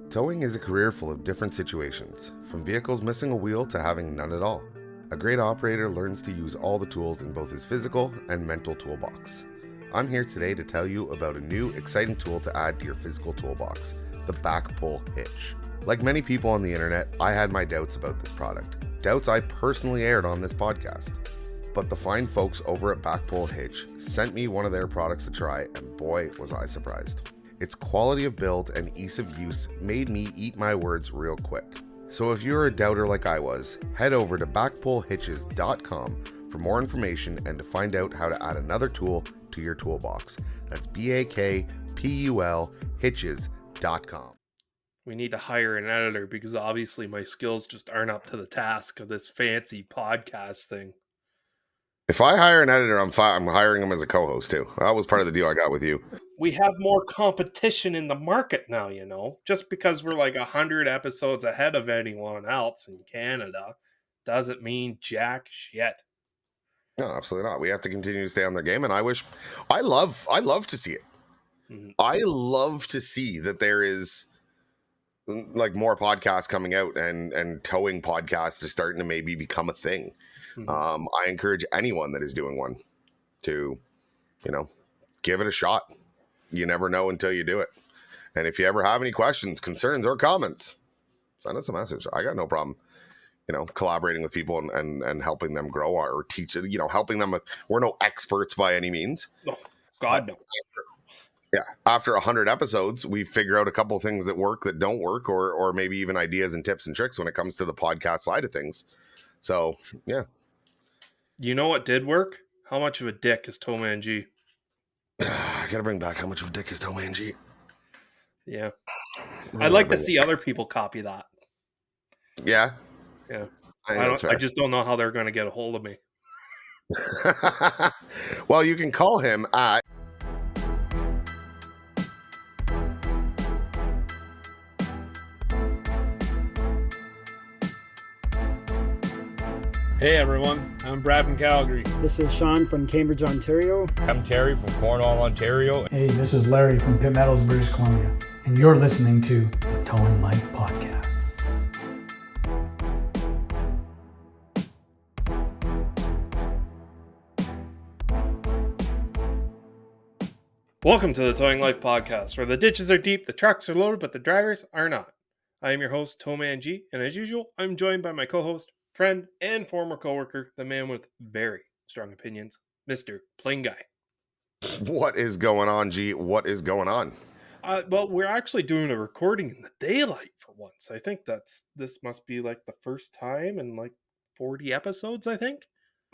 Towing is a career full of different situations, from vehicles missing a wheel to having none at all. A great operator learns to use all the tools in both his physical and mental toolbox. I'm here today to tell you about a new, exciting tool to add to your physical toolbox, the BakPul Hitch. Like many people on the internet, I had my doubts about this product. Doubts I personally aired on this podcast. But the fine folks over at BakPul Hitch sent me one of their products to try, and boy, was I surprised. Its quality of build and ease of use made me eat my words real quick. So if you're a doubter like I was, head over to bakpulhitches.com for more information and to find out how to add another tool to your toolbox. That's BAKPUL Hitches.com. We need to hire an editor because obviously my skills just aren't up to the task of this fancy podcast thing. If I hire an editor, I'm hiring him as a co-host too. That was part of the deal I got with you. We have more competition in the market now, you know. Just because we're like 100 episodes ahead of anyone else in Canada doesn't mean jack shit. No, absolutely not. We have to continue to stay on their game, and I love to see it. Mm-hmm. I love to see that there is like more podcasts coming out and towing podcasts is starting to maybe become a thing. Mm-hmm. I encourage anyone that is doing one to, give it a shot. You never know until you do it. And if you ever have any questions, concerns, or comments, send us a message. I got no problem, collaborating with people and helping them grow or teach it, helping them. We're no experts by any means. Oh, God, no. Yeah. After 100 episodes, we figure out a couple of things that work, that don't work, or maybe even ideas and tips and tricks when it comes to the podcast side of things. So, yeah. You know what did work? How much of a dick is TowManG? I gotta bring back how much of a dick is TowManG. Yeah. I'd like to see other people copy that. Yeah. Yeah. I just don't know how they're going to get a hold of me. Well, you can call him at... Hey everyone, I'm Brad from Calgary. This is Sean from Cambridge, Ontario. I'm Terry from Cornwall, Ontario. Hey, this is Larry from Pitt Meadows, British Columbia, and you're listening to the Towing Life Podcast. Welcome to the Towing Life Podcast, where the ditches are deep, the trucks are loaded, but the drivers are not. I am your host, TowManG, and as usual, I'm joined by my co-host, friend, and former coworker, the man with very strong opinions, Mr. PlainGuy. What is going on, G? What is going on? Well, we're actually doing a recording in the daylight for once. I think this must be like the first time in like 40 episodes, I think.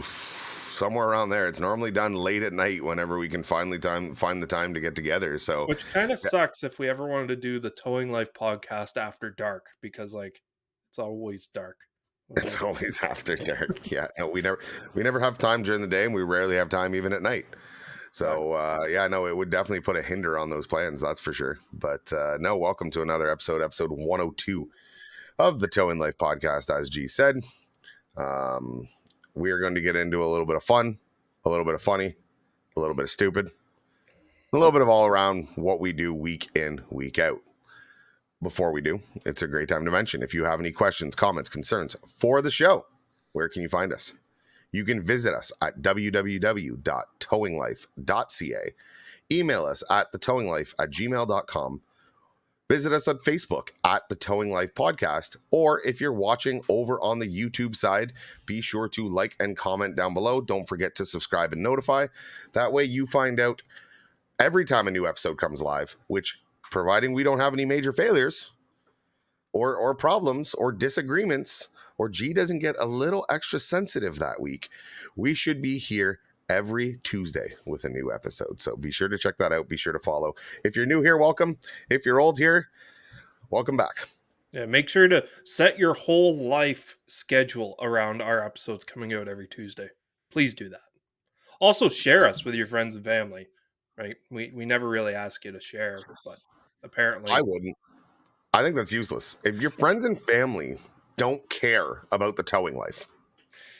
Somewhere around there. It's normally done late at night whenever we can find the time to get together. So, which kind of sucks if we ever wanted to do the Towing Life podcast after dark, because like it's always dark. It's always after dark. Yeah, no, we never have time during the day, and we rarely have time even at night. So it would definitely put a hinder on those plans, that's for sure. But no, welcome to another episode 102 of the Towing Life Podcast. As G said, we are going to get into a little bit of fun, a little bit of funny, a little bit of stupid, a little bit of all around what we do week in, week out. Before we do, it's a great time to mention, if you have any questions, comments, concerns for the show, where can you find us? You can visit us at www.towinglife.ca, email us at thetowinglife@gmail.com, visit us on Facebook at the Towing Life Podcast, or if you're watching over on the YouTube side, be sure to like and comment down below. Don't forget to subscribe and notify. That way you find out every time a new episode comes live, which, providing we don't have any major failures or problems or disagreements, or G doesn't get a little extra sensitive that week, we should be here every Tuesday with a new episode. So be sure to check that out. Be sure to follow. If you're new here, welcome. If you're old here, welcome back. Yeah, make sure to set your whole life schedule around our episodes coming out every Tuesday. Please do that. Also, share us with your friends and family. Right? We never really ask you to share, but apparently I wouldn't. I think that's useless. If your friends and family don't care about the towing life.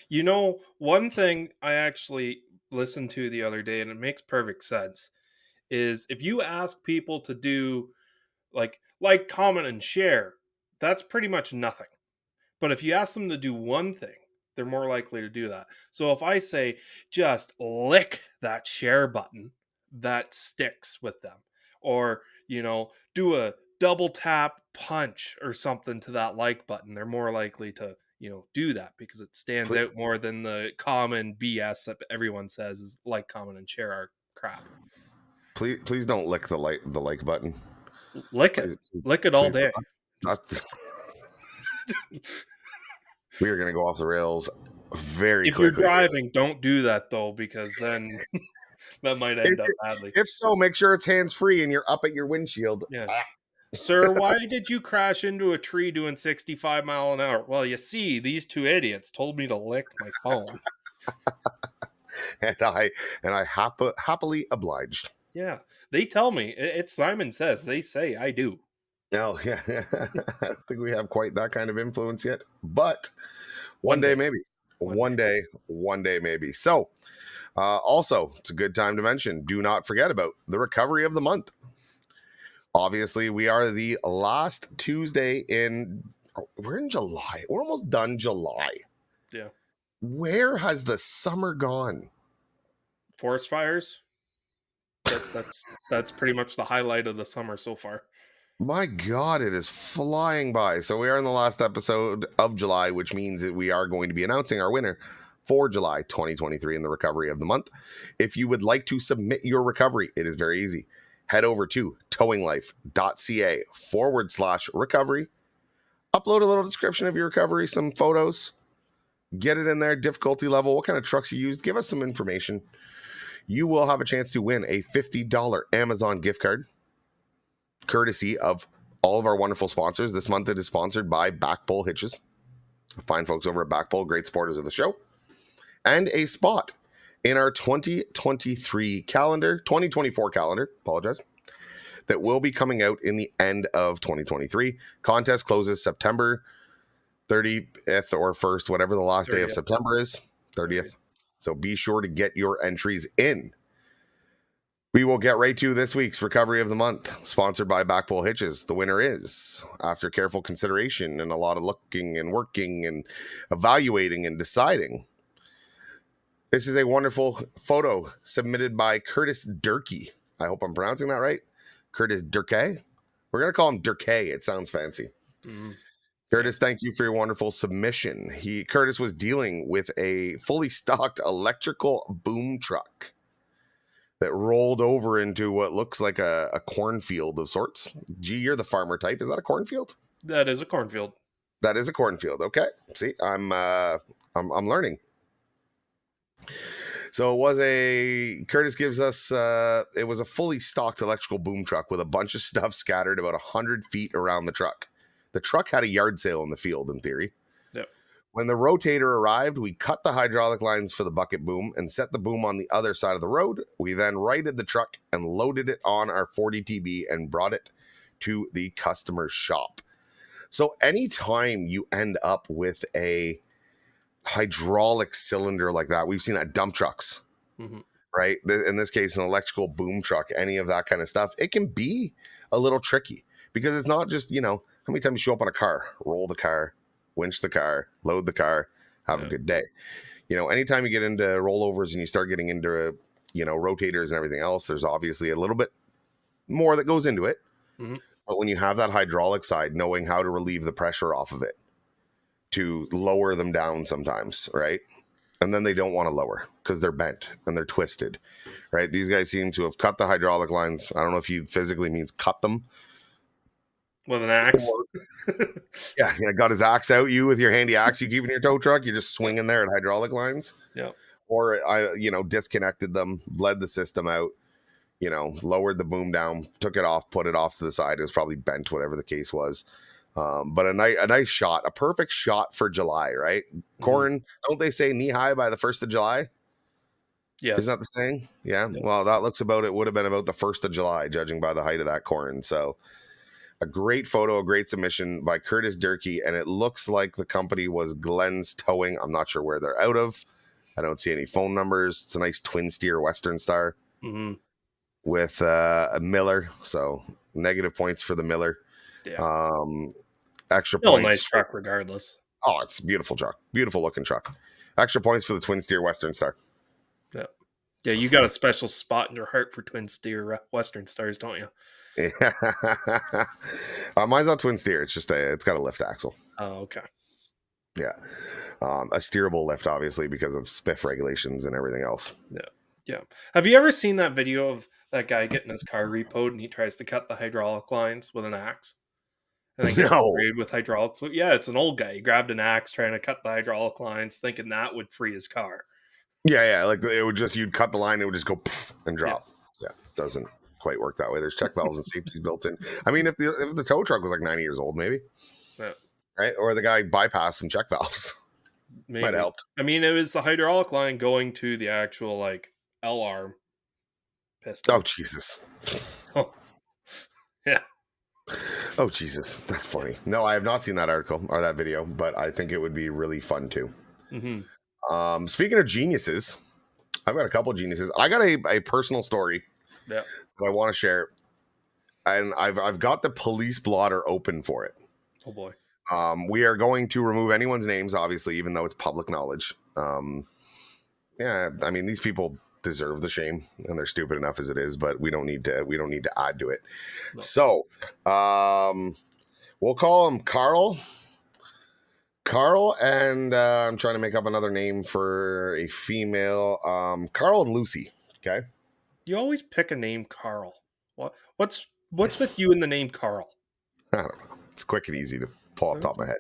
You know, one thing I actually listened to the other day, and it makes perfect sense, is if you ask people to do like Like, comment, and share, that's pretty much nothing. But if you ask them to do one thing, they're more likely to do that. So if I say, just lick that share button, that sticks with them. Or, do a double tap punch or something to that like button. They're more likely to, do that because it stands Ple- out more than the common BS that everyone says is like, comment, and share are crap. Please don't lick the like button. Lick it. Lick it all day. That's- we are going to go off the rails very If you're quickly. driving, don't do that though, because then that might end up badly. If so, make sure it's hands free and you're up at your windshield. Yeah. Sir, why did you crash into a tree doing 65 mile an hour? Well, you see, these two idiots told me to lick my phone. And I happily obliged. Yeah. They tell me. It's Simon Says. They say I do. No, yeah, I don't think we have quite that kind of influence yet, but One one day day. maybe. One day maybe. So, also, it's a good time to mention, do not forget about the recovery of the month. Obviously, we are the last Tuesday we're in July. We're almost done July. Yeah. Where has the summer gone? Forest fires. That's pretty much the highlight of the summer so far. My God, it is flying by. So we are in the last episode of July, which means that we are going to be announcing our winner for July 2023 in the recovery of the month. If you would like to submit your recovery, it is very easy. Head over to towinglife.ca/recovery. Upload a little description of your recovery, some photos, get it in there, difficulty level, what kind of trucks you used, give us some information. You will have a chance to win a $50 Amazon gift card, courtesy of all of our wonderful sponsors. This month it is sponsored by BakPul Hitches. Fine folks over at BakPul, great supporters of the show. And a spot in our 2024 calendar, that will be coming out in the end of 2023. Contest closes September 30th or 1st, whatever the last 30th. Day of September is, 30th. So be sure to get your entries in. We will get right to this week's recovery of the month, sponsored by BakPul Hitches. The winner is, after careful consideration and a lot of looking and working and evaluating and deciding, this is a wonderful photo submitted by Curtis Durkee. I hope I'm pronouncing that right. Curtis Durkee. We're going to call him Durkee. It sounds fancy. Mm-hmm. Curtis, thank you for your wonderful submission. Curtis was dealing with a fully stocked electrical boom truck that rolled over into what looks like a cornfield of sorts. Gee, you're the farmer type. Is that a cornfield? That is a cornfield. That is a cornfield. Okay. See, I'm learning. So Curtis gives us, it was a fully stocked electrical boom truck with a bunch of stuff scattered about 100 feet around the truck. The truck had a yard sale in the field, in theory. Yep. When the rotator arrived, we cut the hydraulic lines for the bucket boom and set the boom on the other side of the road. We then righted the truck and loaded it on our 40 TB and brought it to the customer's shop. So anytime you end up with a hydraulic cylinder like that, we've seen that dump trucks, right? In this case, an electrical boom truck, any of that kind of stuff, it can be a little tricky because it's not just, how many times you show up on a car, roll the car, winch the car, load the car, have a good day. Anytime you get into rollovers and you start getting into, rotators and everything else, there's obviously a little bit more that goes into it. Mm-hmm. But when you have that hydraulic side, knowing how to relieve the pressure off of it to lower them down sometimes, right? And then they don't want to lower because they're bent and they're twisted, right? These guys seem to have cut the hydraulic lines. I don't know if he physically means cut them. With an axe. Yeah, got his axe out. You with your handy axe you keep in your tow truck, you're just swinging there at hydraulic lines. Yeah. Or I, disconnected them, bled the system out, lowered the boom down, took it off, put it off to the side. It was probably bent, whatever the case was. But a nice shot, a perfect shot for July, right? Corn, don't they say knee high by the 1st of July? Yeah. Isn't that the saying? Yeah. Well, that looks about, it would have been about the 1st of July, judging by the height of that corn. So a great photo, a great submission by Curtis Durkee, and it looks like the company was Glenn's Towing. I'm not sure where they're out of. I don't see any phone numbers. It's a nice twin steer Western Star with a Miller. So negative points for the Miller. Yeah. Extra Still a points. nice truck regardless. Oh, it's a beautiful truck. Beautiful looking truck. Extra points for the Twin Steer Western Star. Yeah. Yeah, you got a special spot in your heart for Twin Steer Western Stars, don't you? Yeah. Mine's not Twin Steer. It's just it's got a lift axle. Oh, okay. Yeah. A steerable lift, obviously, because of spiff regulations and everything else. Yeah. Have you ever seen that video of that guy getting his car repoed and he tries to cut the hydraulic lines with an axe? And then gets No. sprayed with hydraulic fluid? Yeah, it's an old guy. He grabbed an axe trying to cut the hydraulic lines, thinking that would free his car. Yeah. Like it would just, you'd cut the line, it would just go poof and drop. Yeah. It doesn't quite work that way. There's check valves and safeties built in. I mean, if the tow truck was like 90 years old, maybe. Yeah. Right? Or the guy bypassed some check valves. Maybe. Might have helped. I mean, it was the hydraulic line going to the actual, like, L-arm piston. Oh, Jesus. Oh. Yeah. Oh, Jesus. That's funny. No, I have not seen that article or that video, but I think it would be really fun too. Mm-hmm. Speaking of geniuses, I've got a couple of geniuses. I got a personal story Yeah. that I want to share, and I've got the police blotter open for it. Oh, boy. We are going to remove anyone's names, obviously, even though it's public knowledge. Yeah, I mean, these people deserve the shame, and they're stupid enough as it is, but we don't need to add to it. No. So, we'll call him Carl, and I'm trying to make up another name for a female. Carl and Lucy. Okay. You always pick a name Carl. What's with you in the name Carl? I don't know. It's quick and easy to pull off the top of my head.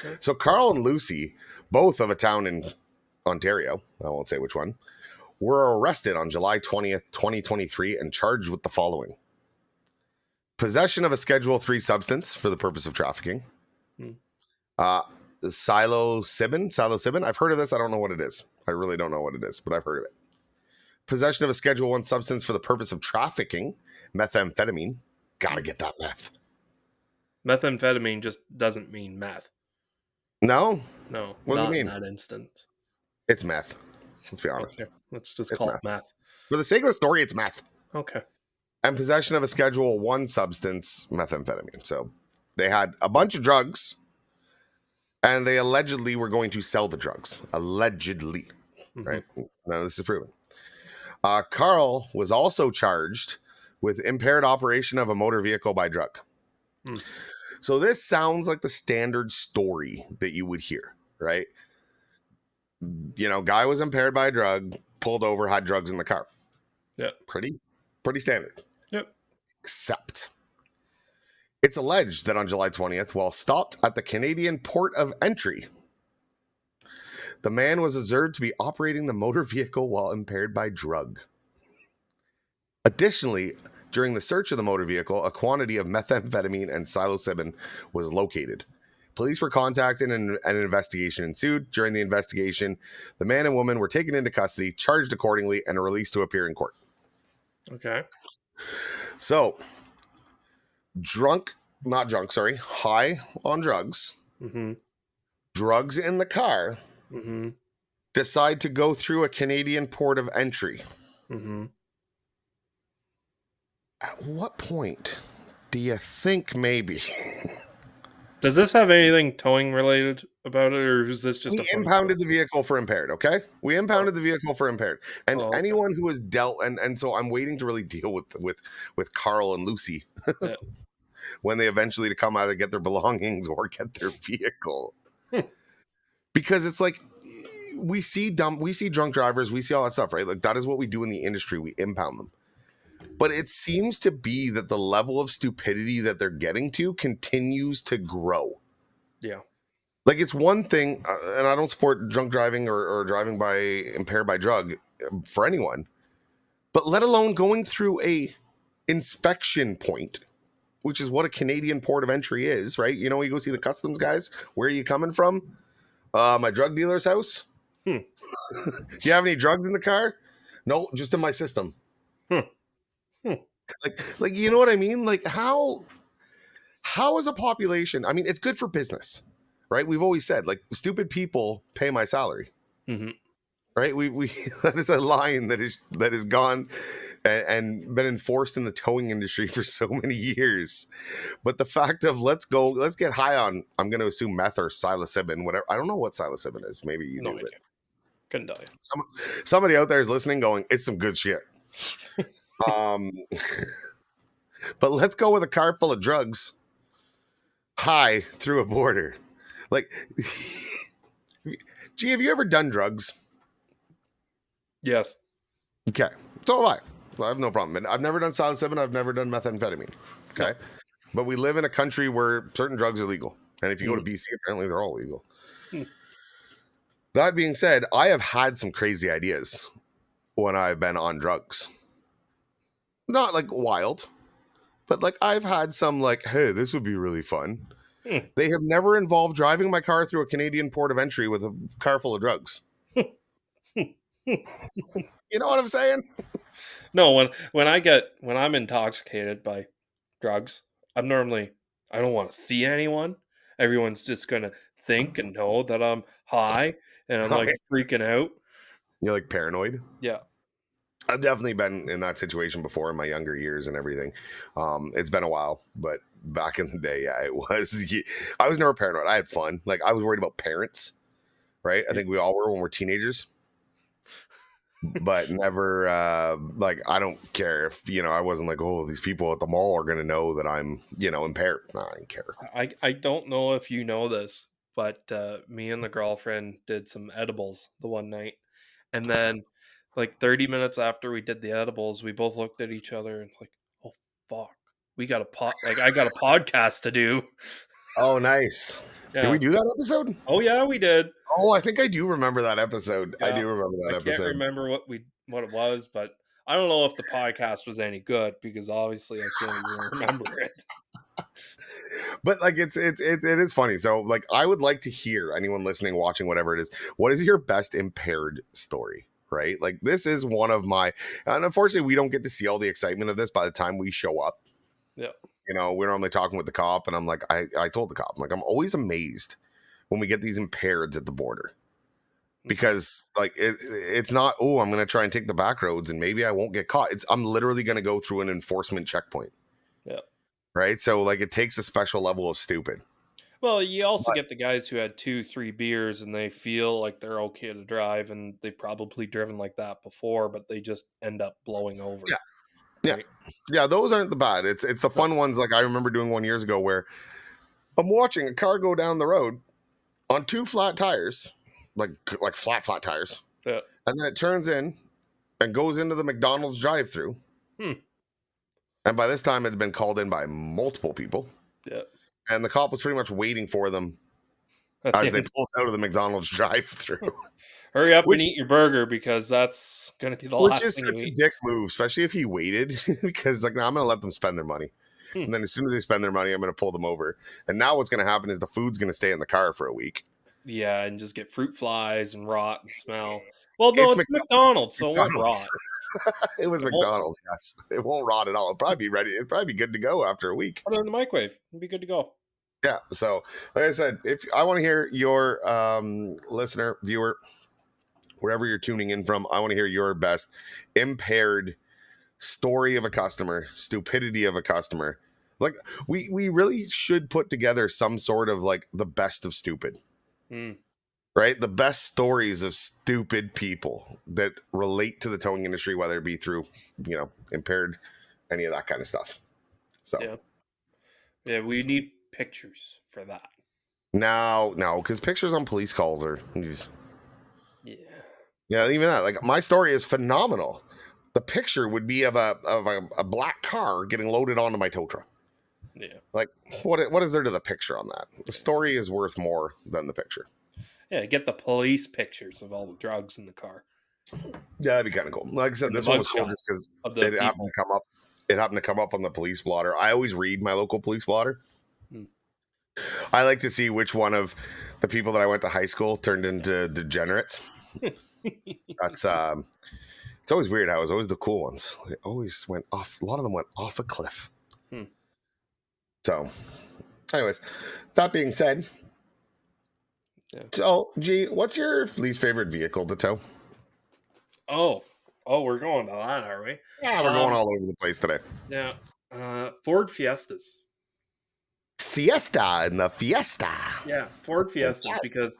Okay. So Carl and Lucy, both of a town in Ontario, I won't say which one, were arrested on July 20th, 2023 and charged with the following. Possession of a Schedule 3 substance for the purpose of trafficking. Psilocybin. I've heard of this. I don't know what it is. I really don't know what it is, but I've heard of it. Possession of a Schedule 1 substance for the purpose of trafficking. Methamphetamine. Gotta get that meth. Methamphetamine just doesn't mean meth. No? No, What does it not mean? in that instance. It's meth. Let's be honest. Okay. Let's just It's call meth. it meth. For the sake of the story, it's meth. Okay. And possession of a Schedule 1 substance, methamphetamine. So they had a bunch of drugs, and they allegedly were going to sell the drugs. Allegedly. Mhm. Right? None of this is proven. Carl was also charged with impaired operation of a motor vehicle by drug. Hmm. So this sounds like the standard story that you would hear, right? You know, guy was impaired by a drug, pulled over, had drugs in the car. Yeah. Pretty standard. Yep. Except it's alleged that on July 20th, while stopped at the Canadian port of entry, the man was observed to be operating the motor vehicle while impaired by drug. Additionally, during the search of the motor vehicle, a quantity of methamphetamine and psilocybin was located. Police were contacted and an investigation ensued. During the investigation, the man and woman were taken into custody, charged accordingly, and released to appear in court. Okay. So, high on drugs, Mm-hmm. drugs in the car, Mm-hmm. decide to go through a Canadian port of entry. Mm-hmm. At what point do you think maybe? Does this have anything towing related about it, or is this just We a funny impounded the vehicle for impaired, okay? We impounded the vehicle for impaired. And Oh, okay. anyone who has dealt, and so I'm waiting to really deal with Carl and Lucy Yeah. when they eventually to come either get their belongings or get their vehicle. Because it's like, we see drunk drivers, we see all that stuff, right? Like that is what we do in the industry. We impound them. But it seems to be that the level of stupidity that they're getting to continues to grow. Yeah. Like it's one thing, and I don't support drunk driving or driving by impaired by drug for anyone, but let alone going through a inspection point, which is what a Canadian port of entry is, right? You know, you go see the customs guys. Where are you coming from? My drug dealer's house. Do you have any drugs in the car? No, just in my system. Like you know what I mean? Like how is a population? I mean, it's good for business, right? We've always said like stupid people pay my salary, Mm-hmm. right? We that is a line that is gone and been enforced in the towing industry for so many years. But the fact of let's get high on, I'm going to assume meth or psilocybin, whatever. I don't know what psilocybin is. Maybe you No do, idea. but Couldn't tell you. somebody out there is listening going, it's some good shit. um, but let's go with a car full of drugs high through a border. Like, gee, have you ever done drugs? Yes. Okay. So have I. I have no problem. And I've never done psilocybin. I've never done methamphetamine. Okay. No. But we live in a country where certain drugs are legal. And if you go to BC, apparently they're all legal. Hmm. That being said, I have had some crazy ideas when I've been on drugs. Not like wild, but like I've had some like, hey, this would be really fun. Hmm. They have never involved driving my car through a Canadian port of entry with a car full of drugs. You know what I'm saying? No, when I'm intoxicated by drugs, I don't want to see anyone. Everyone's just gonna think and know that I'm high and I'm like freaking out. You're like paranoid. Yeah. I've definitely been in that situation before in my younger years and everything. It's been a while, but back in the day, yeah, it was. I was never paranoid. I had fun. Like I was worried about parents, right? I think we all were when we're teenagers, but never like I don't care if I wasn't like, oh, these people at the mall are gonna know that I'm impaired. No, I don't care. I don't know if you know this, but me and the girlfriend did some edibles the one night, and then like 30 minutes after we did the edibles, we both looked at each other and it's like, oh fuck, we got I got a podcast to do. Oh, nice. Yeah. Did we do that episode? Oh yeah, we did. Oh, I think I do remember that episode. Yeah. I do remember that I episode. can't remember what it was, but I don't know if the podcast was any good because obviously I can't even remember it. But like it is funny. So like I would like to hear anyone listening, watching, whatever it is, what is your best impaired story? Right? Like this is one of my, and unfortunately we don't get to see all the excitement of this by the time we show up. Yeah. We're normally talking with the cop, and I'm like, I told the cop, I'm like, I'm always amazed when we get these impaireds at the border. Because like it's not, oh, I'm gonna try and take the back roads and maybe I won't get caught. I'm literally gonna go through an enforcement checkpoint. Yeah. Right. So like it takes a special level of stupid. Well, you also get the guys who had 2-3 beers and they feel like they're okay to drive and they've probably driven like that before, but they just end up blowing over. Yeah. Yeah. Right? Yeah. Those aren't the bad. It's the fun ones. Like I remember doing one years ago where I'm watching a car go down the road on 2 flat tires, like flat tires. Yeah. And then it turns in and goes into the McDonald's drive-through. And by this time it had been called in by multiple people. Yeah. And the cop was pretty much waiting for them as they pulled out of the McDonald's drive-through. Hurry up and eat your burger because that's going to be the last thing you eat. Which is such a dick move, especially if he waited because like, no, I'm going to let them spend their money. And then as soon as they spend their money, I'm going to pull them over. And now what's going to happen is the food's going to stay in the car for a week. Yeah, and just get fruit flies and rot and smell. Well, no, it's McDonald's, so it won't rot. It was McDonald's, yes. It won't rot at all. It'll probably be ready. It'll probably be good to go after a week. Put it in the microwave. It'll be good to go. Yeah. So, like I said, if I want to hear your listener, viewer, wherever you're tuning in from, I want to hear your best impaired story of a customer, stupidity of a customer. Like we really should put together some sort of like the best of stupid. Right? The best stories of stupid people that relate to the towing industry, whether it be through, impaired, any of that kind of stuff. So yeah, we need pictures for that. No, because pictures on police calls are yeah, even that. Like my story is phenomenal. The picture would be of a black car getting loaded onto my tow truck. Yeah. Like what is there to the picture on that? The story is worth more than the picture. Yeah, get the police pictures of all the drugs in the car. Yeah, that'd be kind of cool. Like I said, this one was cool just because it happened to come up. It happened to come up on the police blotter. I always read my local police blotter. I like to see which one of the people that I went to high school turned into degenerates. That's it's always weird how it was always the cool ones. They always went off. A lot of them went off a cliff. So, anyways, that being said, so G, what's your least favorite vehicle to tow? Oh, Oh, we're going to that, are we? Yeah, we're going all over the place today. Yeah. Ford Fiestas. Siesta in the fiesta. Yeah, Ford Fiestas, because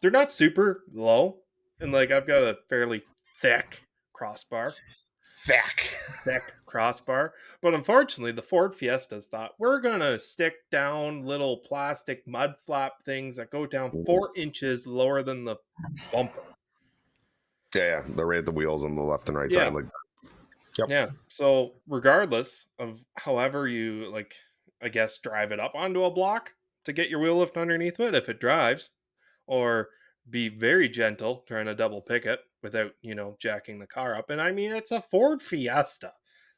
they're not super low, and like I've got a fairly thick crossbar, but unfortunately, the Ford Fiestas thought we're gonna stick down little plastic mud flap things that go down 4 inches lower than the bumper. Yeah, they're right at the wheels on the left and right Yeah. side, like Yep. Yeah. So regardless of however you like, I guess drive it up onto a block to get your wheel lift underneath it, if it drives, or be very gentle trying to double pick it without, jacking the car up. And I mean, it's a Ford Fiesta.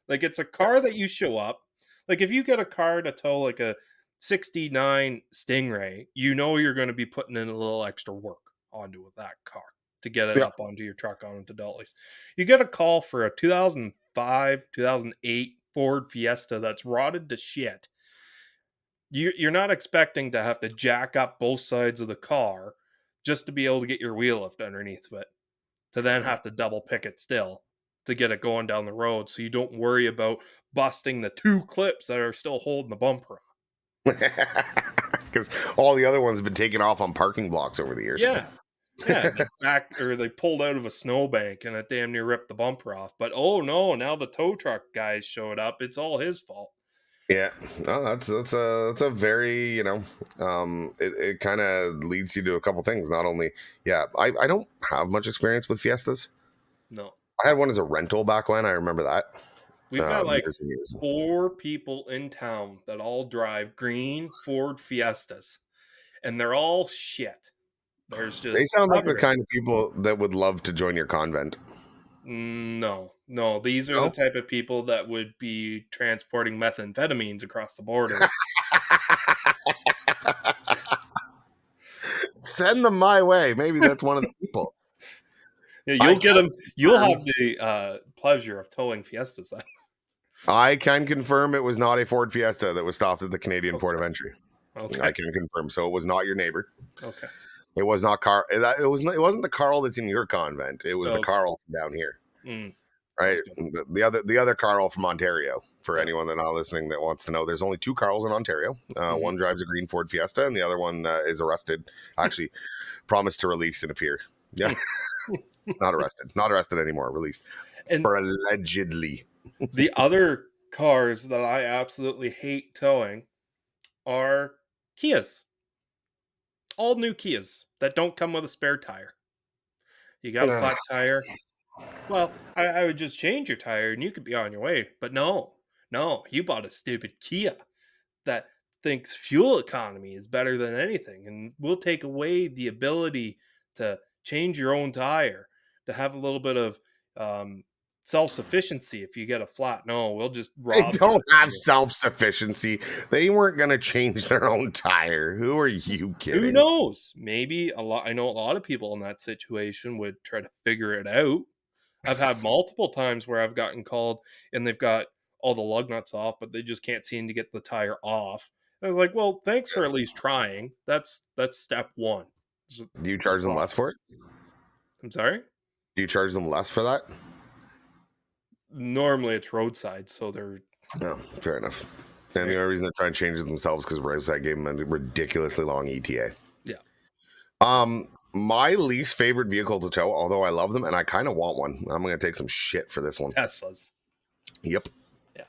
Like it's a car that you show up. Like if you get a car to tow like a 69 Stingray, you're going to be putting in a little extra work onto that car to get it Yep. up onto your truck, onto dollies. You get a call for a 2005, 2008 Ford Fiesta that's rotted to shit. You're not expecting to have to jack up both sides of the car just to be able to get your wheel lift underneath it, to then have to double pick it still to get it going down the road, so you don't worry about busting the 2 clips that are still holding the bumper on. Because all the other ones have been taken off on parking blocks over the years. Yeah. They pulled out of a snowbank and it damn near ripped the bumper off. But oh no, now the tow truck guys showed up. It's all his fault. Yeah, no, that's a very it kind of leads you to a couple things. Not only, I don't have much experience with Fiestas. No, I had one as a rental back when. I remember that. we've got like years and years. 4 people in town that all drive green Ford Fiestas, and they're all shit. There's just They sound like the kind of people that would love to join your convent. No, these are No? the type of people that would be transporting methamphetamines across the border. Send them my way. Maybe that's one of the people. Yeah, I you'll get them. You'll confirm- have the pleasure of towing Fiestas then. I can confirm it was not a Ford Fiesta that was stopped at the Canadian port of entry. Okay. I can confirm. So it was not your neighbor. Okay. It was not Carl. It wasn't the Carl that's in your convent. It was the Okay. Carl from down here. Mm. Right, the other Carl from Ontario. For anyone that's not listening that wants to know, there's only 2 Carls in Ontario. One drives a green Ford Fiesta, and the other one is arrested. Actually, promised to release and appear. Yeah, not arrested anymore. Released And for allegedly. the other cars that I absolutely hate towing are Kias. All new Kias that don't come with a spare tire. You got a flat tire. Well, I would just change your tire and you could be on your way. But no, you bought a stupid Kia that thinks fuel economy is better than anything and will take away the ability to change your own tire, to have a little bit of self-sufficiency if you get a flat. No, we'll just They rob don't you. have self-sufficiency. They weren't going to change their own tire. Who are you kidding? Who knows? Maybe I know a lot of people in that situation would try to figure it out. I've had multiple times where I've gotten called and they've got all the lug nuts off, but they just can't seem to get the tire off. I was like, well, thanks for at least trying. That's step 1. Do you charge them less for it? I'm sorry? Do you charge them less for that? Normally it's roadside, so they're... No, fair enough. And the only reason they're trying to change it themselves because roadside gave them a ridiculously long ETA. Yeah. My least favorite vehicle to tow, although I love them and I kind of want one. I'm going to take some shit for this one. Teslas. Yep. Yeah.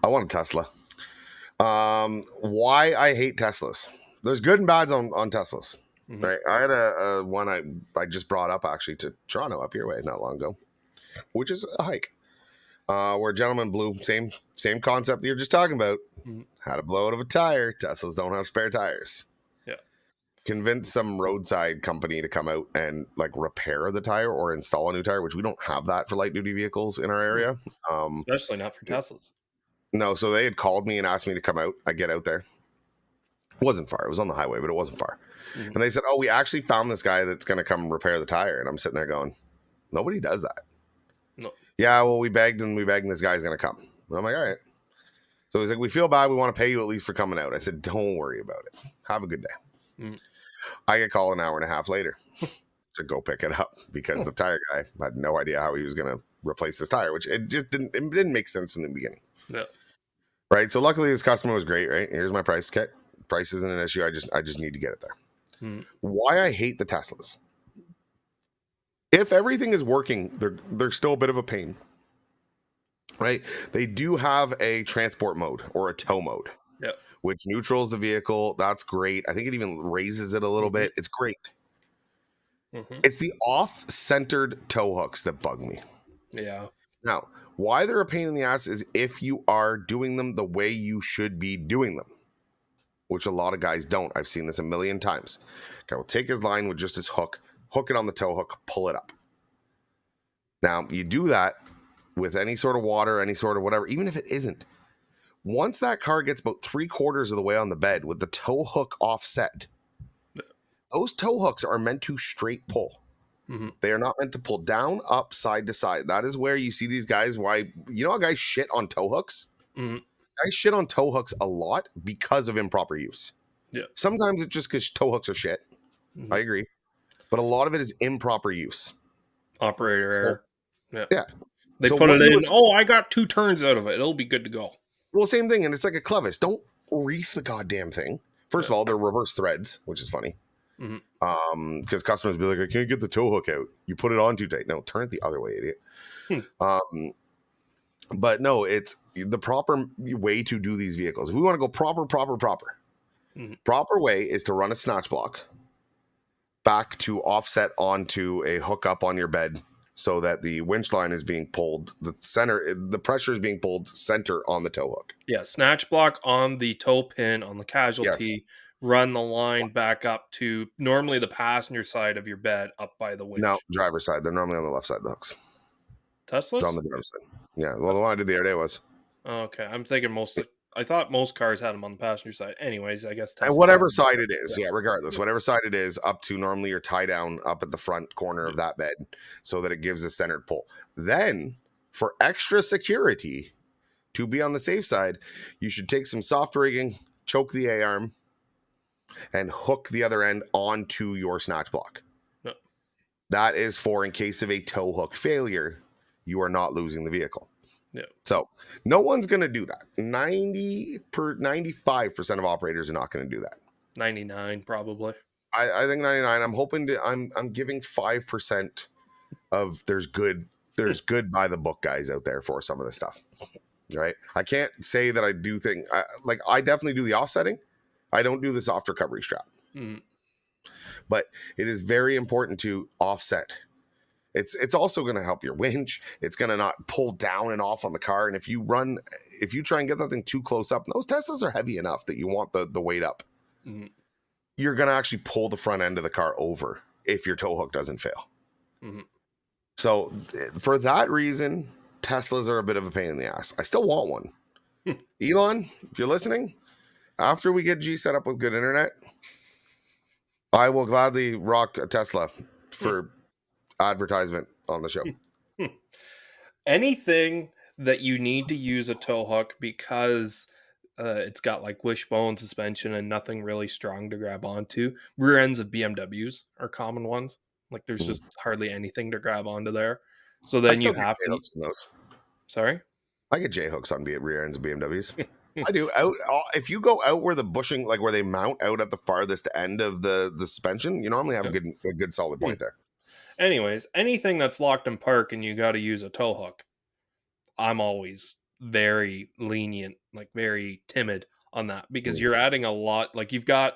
I want a Tesla. Why I hate Teslas. There's good and bads on Teslas. Mhm. Right. I had a one I just brought up actually to Toronto up your way not long ago, which is a hike. Where a gentleman blew same concept you're just talking about. Mhm. Had a blowout of a tire. Teslas don't have spare tires. Yeah. Convince some roadside company to come out and like repair the tire or install a new tire, which we don't have that for light duty vehicles in our area. Especially not for Teslas. No, so they had called me and asked me to come out. I get out there. It wasn't far. It was on the highway, but it wasn't far. Mhm. And they said, "Oh, we actually found this guy that's going to come repair the tire." And I'm sitting there going, "Nobody does that." No. Yeah, well, we begged and this guy's going to come. And I'm like, "All right." So he's like, "We feel bad. We want to pay you at least for coming out." I said, "Don't worry about it. Have a good day." Mhm. I get called an hour and a half later. It's to go pick it up because the tire guy had no idea how he was going to replace this tire, which it didn't make sense in the beginning. Yeah. Right. So luckily this customer was great. Right. Here's my price. Okay. Price isn't an issue. I just need to get it there. Why I hate the Teslas. If everything is working, they're still a bit of a pain. Right. They do have a transport mode or a tow mode. Yeah. Which neutrals the vehicle. That's great. I think it even raises it a little bit. It's great. It's the off-centered tow hooks that bug me. Yeah. Now, why they're a pain in the ass is if you are doing them the way you should be doing them, which a lot of guys don't. I've seen this a million times. Guy will take his line with just his hook it on the tow hook, pull it up. Now, you do that with any sort of water, any sort of whatever, even if it isn't. Once that car gets about 3/4 of the way on the bed with the tow hook offset, those tow hooks are meant to straight pull. They are not meant to pull down, up, side to side. That is where you see these guys. Why, you know, how guys shit on tow hooks? Guys shit on tow hooks a lot because of improper use. Yeah. Sometimes it's just because tow hooks are shit. I agree. But a lot of it is improper use. Operator error. Yeah. They So put what it you in. was- Oh, I got 2 turns out of it. It'll be good to go. Well, same thing. And it's like a clevis. Don't reef the goddamn thing. First of all, they're reverse threads, which is funny. Because customers be like, I can't get the tow hook out. You put it on too tight. No, turn it the other way, idiot. But no, it's the proper way to do these vehicles. If we want to go proper way is to run a snatch block back to offset onto a hookup on your bed so that the winch line is being pulled, the pressure is being pulled center on the tow hook. Yeah, snatch block on the tow pin on the casualty, run the line back up to normally the passenger side of your bed up by the winch. No, driver's side. They're normally on the left side of the hooks. Teslas? It's on the driver's side. Yeah, well, the one I did the other day was. Okay, I'm thinking I thought most cars had them on the passenger side. Anyways, I guess Teslas. And whatever side it is, regardless, whatever side it is, up to normally your tie down up at the front corner of that bed so that it gives a centered pull. Then, for extra security, to be on the safe side, you should take some soft rigging, choke the A-arm, and hook the other end onto your snatch block. Yep. That is for in case of a tow hook failure, you are not losing the vehicle. Yeah. So no one's going to do that. 95% of operators are not going to do that. 99 probably. I think 99. I'm hoping I'm giving 5% of there's good by the book guys out there for some of the stuff. Right. I can't say that I do think I definitely do the offsetting. I don't do the soft recovery strap. But it is very important to offset. It's also going to help your winch. It's going to not pull down and off on the car. And if you try and get that thing too close up, those Teslas are heavy enough that you want the weight up. You're going to actually pull the front end of the car over if your tow hook doesn't fail. So for that reason, Teslas are a bit of a pain in the ass. I still want one. Elon, if you're listening, after we get G set up with good internet, I will gladly rock a Tesla for advertisement on the show. Anything that you need to use a tow hook because it's got like wishbone suspension and nothing really strong to grab onto. Rear ends of BMWs are common ones. Like there's just hardly anything to grab onto there. So then you have to. Those. Sorry, I get J hooks on rear ends of BMWs. I do. If you go out where the bushing, like where they mount out at the farthest end of the suspension, you normally have a good solid point there. Anyways, anything that's locked in park and you got to use a tow hook, I'm always very lenient, like very timid on that because you're adding a lot. Like you've got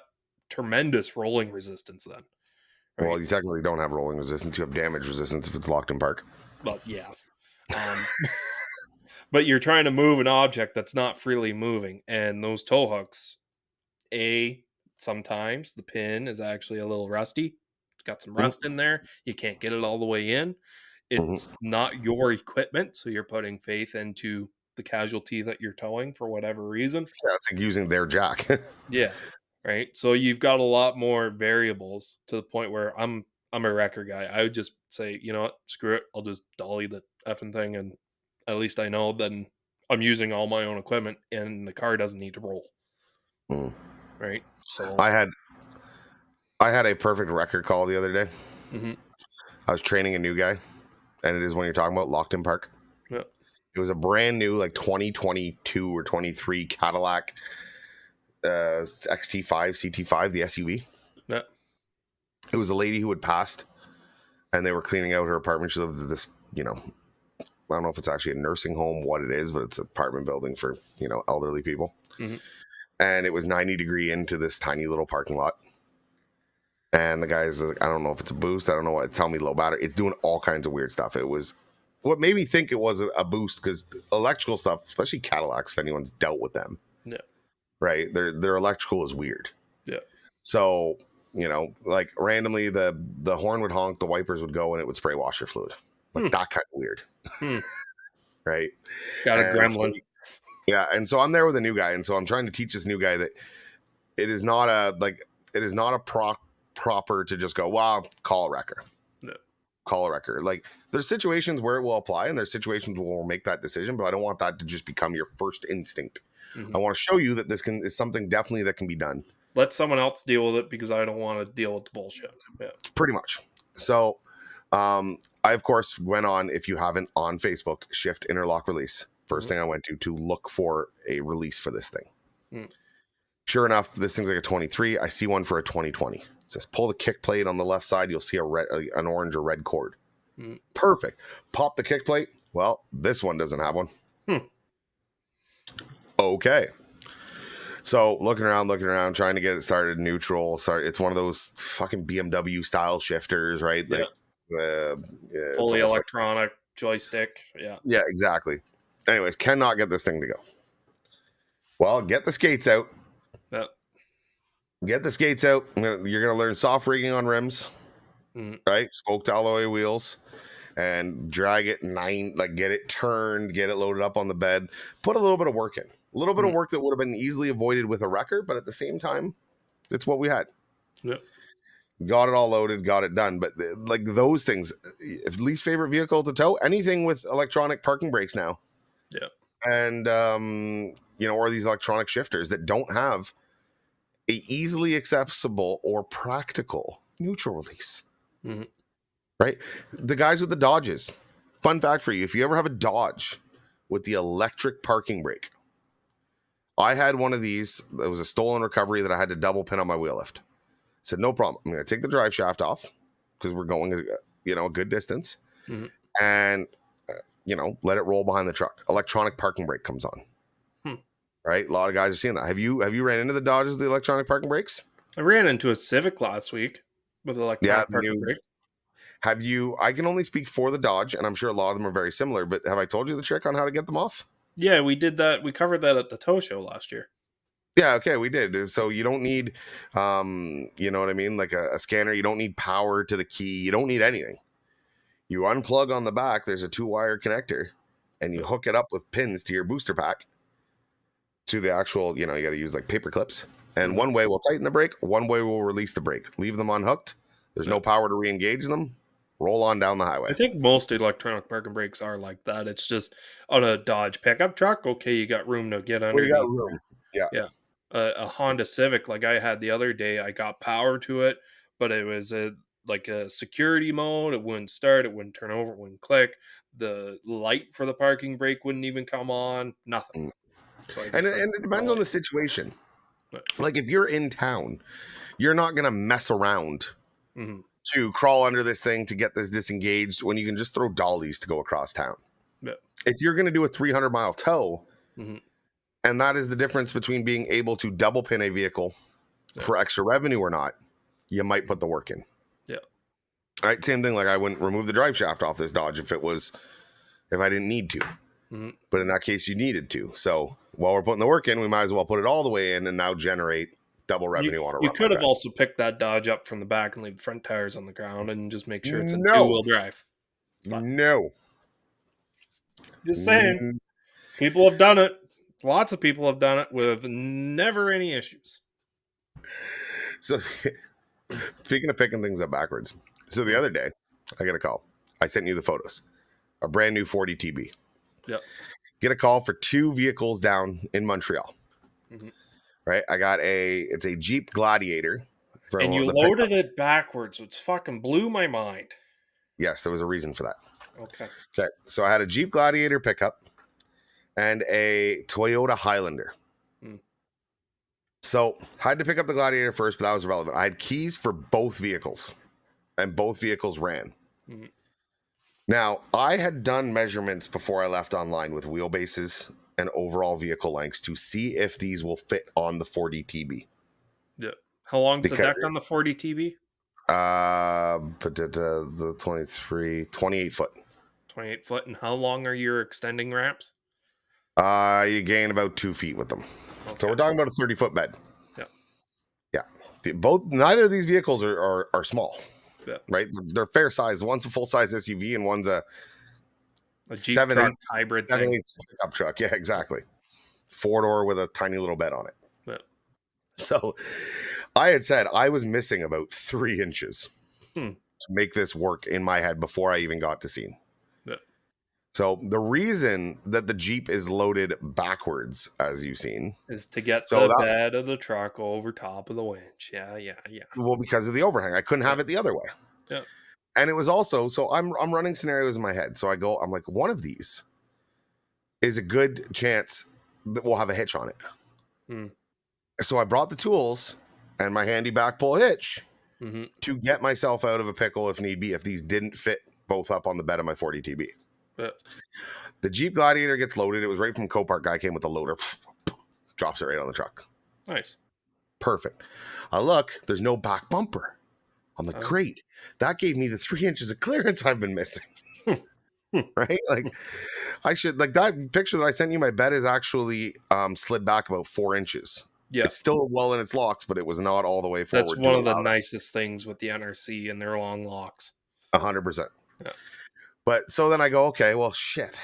tremendous rolling resistance then. Right? Well, you technically don't have rolling resistance. You have damage resistance if it's locked in park. Well, yes. But you're trying to move an object that's not freely moving. And those tow hooks, sometimes the pin is actually a little rusty. It's got some rust in there. You can't get it all the way in. It's not your equipment. So you're putting faith into the casualty that you're towing for whatever reason. Yeah, it's like using their jack. Yeah. Right. So you've got a lot more variables to the point where I'm a wrecker guy. I would just say, you know what, screw it. I'll just dolly the effing thing. And at least I know then I'm using all my own equipment and the car doesn't need to roll. Right. So I had a perfect wrecker call the other day. I was training a new guy, and it is when you're talking about Lockton Park. Yeah. It was a brand new, like 2022 or 23 Cadillac XT5, CT5, the SUV. Yeah. It was a lady who had passed, and they were cleaning out her apartment. She lived at this, I don't know if it's actually a nursing home, what it is, but it's an apartment building for, elderly people. Mm-hmm. And it was 90 degree into this tiny little parking lot. And the guy's like, I don't know if it's a boost. I don't know what. Tell me low battery. It's doing all kinds of weird stuff. It was what made me think it was a boost, because electrical stuff, especially Cadillacs, if anyone's dealt with them, Yeah. right? Their electrical is weird. Yeah. So, like randomly the horn would honk, the wipers would go, and it would spray washer fluid. Like that kind of weird. Right? Got a And gremlin. so, yeah, and so I'm there with a new guy, and so I'm trying to teach this new guy that it is not a proper to just go, well, call a wrecker. No. Call a wrecker. Like, there's situations where it will apply, and there's situations where we'll make that decision, but I don't want that to just become your first instinct. I want to show you that this is something definitely that can be done. Let someone else deal with it, because I don't want to deal with the bullshit. Yeah. Pretty much. So I, of course, went on, if you haven't, on Facebook, Shift Interlock Release. First thing I went to look for a release for this thing. Sure enough, this thing's like a 23. I see one for a 2020. It says, pull the kick plate on the left side. You'll see an orange or red cord. Perfect. Pop the kick plate. Well, this one doesn't have one. Okay. So looking around, trying to get it started neutral. It's one of those fucking BMW style shifters, right? Yeah. Like Fully electronic joystick. Yeah. Yeah, exactly. Anyways, cannot get this thing to go. Well, get the skates out. Yeah. Get the skates out. You're going to learn soft rigging on rims, right? Spoked alloy wheels, and drag it get it turned, get it loaded up on the bed. Put a little bit of work in. A little bit of work that would have been easily avoided with a wrecker, but at the same time, it's what we had. Yeah. Got it all loaded, got it done. But like those things, if least favorite vehicle to tow, anything with electronic parking brakes now. Yeah. And, or these electronic shifters that don't have a easily accessible or practical neutral release. Right? The guys with the Dodges. Fun fact for you, if you ever have a Dodge with the electric parking brake, I had one of these. It was a stolen recovery that I had to double pin on my wheel lift. Said, no problem. I'm going to take the drive shaft off, because we're going a good distance, and let it roll behind the truck. Electronic parking brake comes on. Right? A lot of guys are seeing that. Have you ran into the Dodges with the electronic parking brakes? I ran into a Civic last week with electronic parking brake. Have you? I can only speak for the Dodge, and I'm sure a lot of them are very similar, but have I told you the trick on how to get them off? Yeah, we did that. We covered that at the tow show last year. Yeah, okay, we did. So you don't need, you know what I mean? Like a scanner. You don't need power to the key. You don't need anything. You unplug on the back. There's a 2-wire connector, and you hook it up with pins to your booster pack to the actual, you got to use like paper clips. And one way will tighten the brake. One way will release the brake. Leave them unhooked. There's no power to re-engage them. Roll on down the highway. I think most electronic parking brakes are like that. It's just on a Dodge pickup truck. Okay, you got room to get underneath. You got room. Yeah. Yeah. A Honda Civic, like I had the other day, I got power to it, but it was a security mode. It wouldn't start. It wouldn't turn over. It wouldn't click. The light for the parking brake wouldn't even come on. Nothing. So and it depends on the situation. Like if you're in town, you're not going to mess around to crawl under this thing to get this disengaged when you can just throw dollies to go across town. Yeah. If you're going to do a 300-mile tow, and that is the difference between being able to double pin a vehicle for extra revenue or not, you might put the work in. Yeah. All right. Same thing. Like I wouldn't remove the drive shaft off this Dodge if I didn't need to. But in that case, you needed to. So while we're putting the work in, we might as well put it all the way in and now generate double revenue on a run. You could have also picked that Dodge up from the back and leave the front tires on the ground and just make sure it's in two-wheel drive. But no. Just saying. People have done it. Lots of people have done it with never any issues. So speaking of picking things up backwards. So the other day, I get a call. I sent you the photos. A brand new 40 TB. Yep. Get a call for 2 vehicles down in Montreal. Right? It's a Jeep Gladiator. And you loaded it backwards, which fucking blew my mind. Yes, there was a reason for that. Okay. Okay, so I had a Jeep Gladiator pickup and a Toyota Highlander. Hmm. So I had to pick up the Gladiator first, but that was irrelevant. I had keys for both vehicles, and both vehicles ran. Mhm. Now, I had done measurements before I left online with wheelbases and overall vehicle lengths to see if these will fit on the 40 TB. Yeah. How long's the Because deck on the 40 TB? but the 28 foot. 28 foot. And how long are your extending ramps? You gain about 2 feet with them. Okay. So we're talking about a 30-foot bed. Yeah. Yeah. Neither of these vehicles are small. Yeah. Right? They're fair size. One's a full-size SUV and one's a Jeep truck hybrid thing. 7/8 pickup truck. Yeah, exactly. 4-door with a tiny little bed on it. Yeah. So I had said I was missing about 3 inches to make this work in my head before I even got to scene. Yeah. So the reason that the Jeep is loaded backwards, as you've seen, is to get So the bed of the truck over top of the winch. Yeah. well, because of the overhang. I couldn't have it the other way. Yeah. And it was also, so I'm running scenarios in my head. So I'm like, one of these is a good chance that we'll have a hitch on it. Hmm. So I brought the tools and my handy BakPul hitch Mm-hmm. to get myself out of a pickle if need be, if these didn't fit both up on the bed of my 40 TB. Yeah. The Jeep Gladiator gets loaded. It was right from Copart. Guy came with the loader, drops it right on the truck. Nice. Perfect. I look, there's no back bumper. I'm like, great. That gave me the 3 inches of clearance I've been missing. Right? Like, I should, like, that picture that I sent you, my bed is actually slid back about 4 inches. Yeah. It's still well in its locks, but it was not all the way forward. That's one of the nicest things with the NRC and their long locks. 100%. Yeah. But so then I go, okay, well, shit.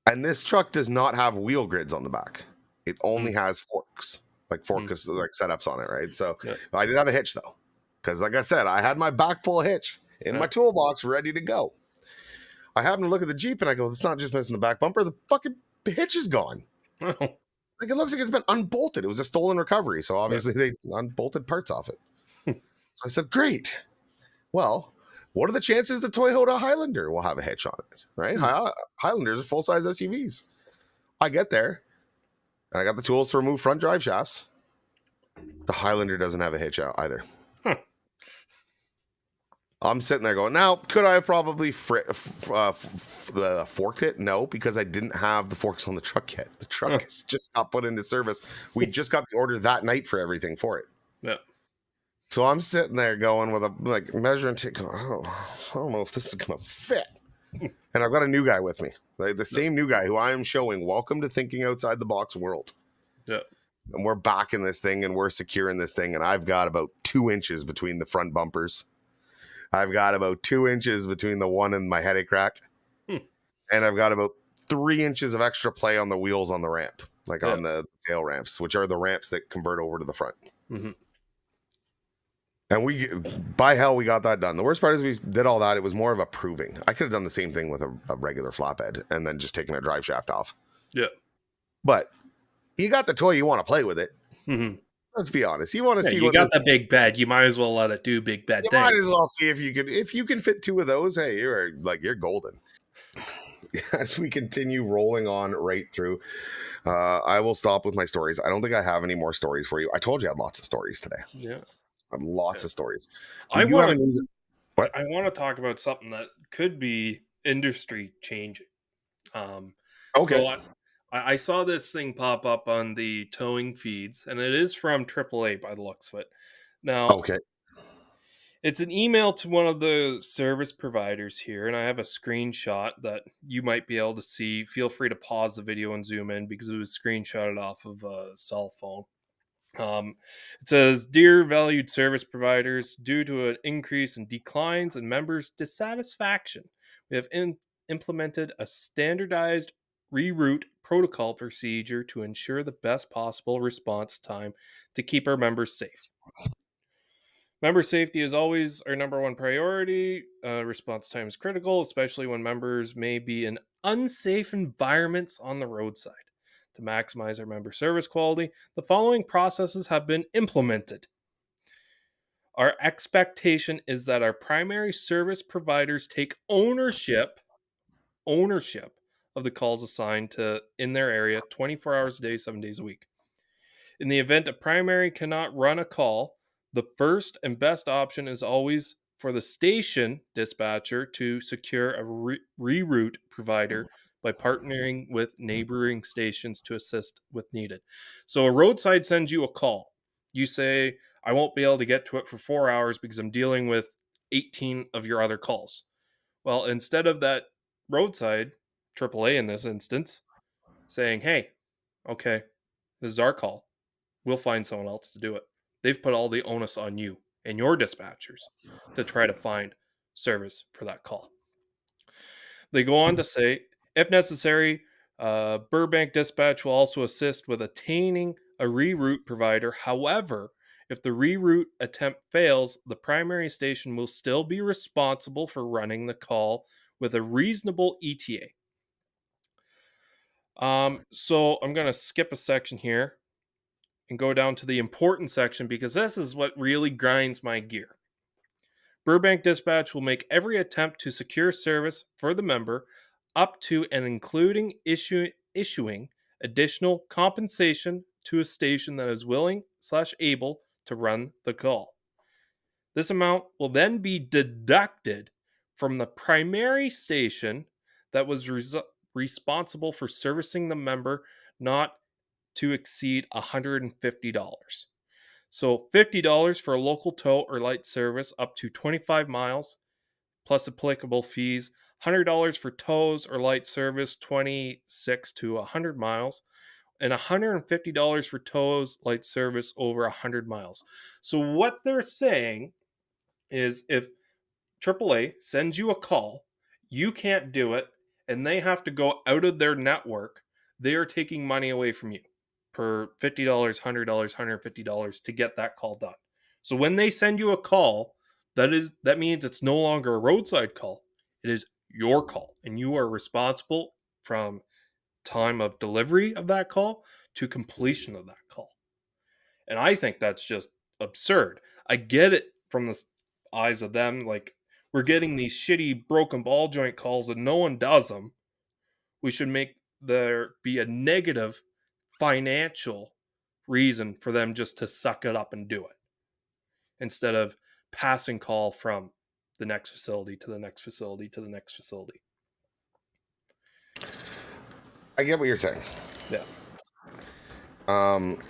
And this truck does not have wheel grids on the back. It only has forks, like setups on it, right? So I did have a hitch though, because like I said, I had my BakPul hitch in my toolbox ready to go. I happen to look at the Jeep and I go, it's not just missing the back bumper, the fucking hitch is gone. Oh. Like, it looks like it's been unbolted. It was a stolen recovery, so obviously they unbolted parts off it. So I said, great. Well, what are the chances the Toyota Highlander will have a hitch on it, right? Highlanders are full-size SUVs. I get there, and I got the tools to remove front drive shafts. The Highlander doesn't have a hitch out either. I'm sitting there going, now, could I have probably forked it? No, because I didn't have the forks on the truck yet. The truck has just got put into service. We just got the order that night for everything for it. Yeah. So I'm sitting there going with a measuring tape, going, I don't know if this is going to fit. And I've got a new guy with me, like the same new guy who I am showing welcome to thinking outside the box world. Yeah. And we're backing this thing and we're securing this thing. And I've got about 2 inches between the front bumpers. I've got about 2 inches between the one and my headache rack. And I've got about 3 inches of extra play on the wheels on the ramp, like on the tail ramps, which are the ramps that convert over to the front. Mm-hmm. And by hell, we got that done. The worst part is we did all that. It was more of a proving. I could have done the same thing with a regular flatbed and then just taken a drive shaft off. Yeah. But you got the toy, you want to play with it. Mm-hmm. Let's be honest. You want to see you what got the big bed. You might as well let it do big bed things. Might as well see if you can fit 2 of those. Hey, you're golden. As we continue rolling on right through, I will stop with my stories. I don't think I have any more stories for you. I told you I had lots of stories today. Yeah. I have lots of stories. I want to talk about something that could be industry changing. Okay. So I saw this thing pop up on the towing feeds, and it is from AAA by the looks of it. Now, okay, it's an email to one of the service providers here, and I have a screenshot that you might be able to see. Feel free to pause the video and zoom in because it was screenshotted off of a cell phone. It says, "Dear valued service providers, due to an increase in declines and members' dissatisfaction, we have implemented a standardized reroute protocol procedure to ensure the best possible response time to keep our members safe. Member safety is always our number one priority. Response time is critical, especially when members may be in unsafe environments on the roadside. To maximize our member service quality, the following processes have been implemented. Our expectation is that our primary service providers take ownership of the calls assigned to in their area 24 hours a day, 7 days a week. In the event a primary cannot run a call, the first and best option is always for the station dispatcher to secure a reroute provider by partnering with neighboring stations to assist with needed. So a roadside sends you a call. You say, I won't be able to get to it for 4 hours because I'm dealing with 18 of your other calls. Well, instead of that roadside, AAA in this instance, saying, hey, okay, this is our call. We'll find someone else to do it. They've put all the onus on you and your dispatchers to try to find service for that call. They go on to say, if necessary, Burbank Dispatch will also assist with attaining a reroute provider. However, if the reroute attempt fails, the primary station will still be responsible for running the call with a reasonable ETA. So I'm going to skip a section here and go down to the important section because this is what really grinds my gear. Burbank Dispatch will make every attempt to secure service for the member up to and including issuing additional compensation to a station that is willing/able to run the call. This amount will then be deducted from the primary station that was responsible for servicing the member, not to exceed $150. So $50 for a local tow or light service up to 25 miles, plus applicable fees. $100 for tows or light service 26 to 100 miles, and $150 for tows, light service over 100 miles. So what they're saying is if AAA sends you a call, you can't do it, and they have to go out of their network, they are taking money away from you per $50, $100, $150 to get that call done. So when they send you a call, that means it's no longer a roadside call. It is your call, and you are responsible from time of delivery of that call to completion of that call. And I think that's just absurd. I get it from the eyes of them, like we're getting these shitty broken ball joint calls and no one does them. We should make there be a negative financial reason for them just to suck it up and do it instead of passing call from the next facility to the next facility to the next facility. I get what you're saying. Yeah.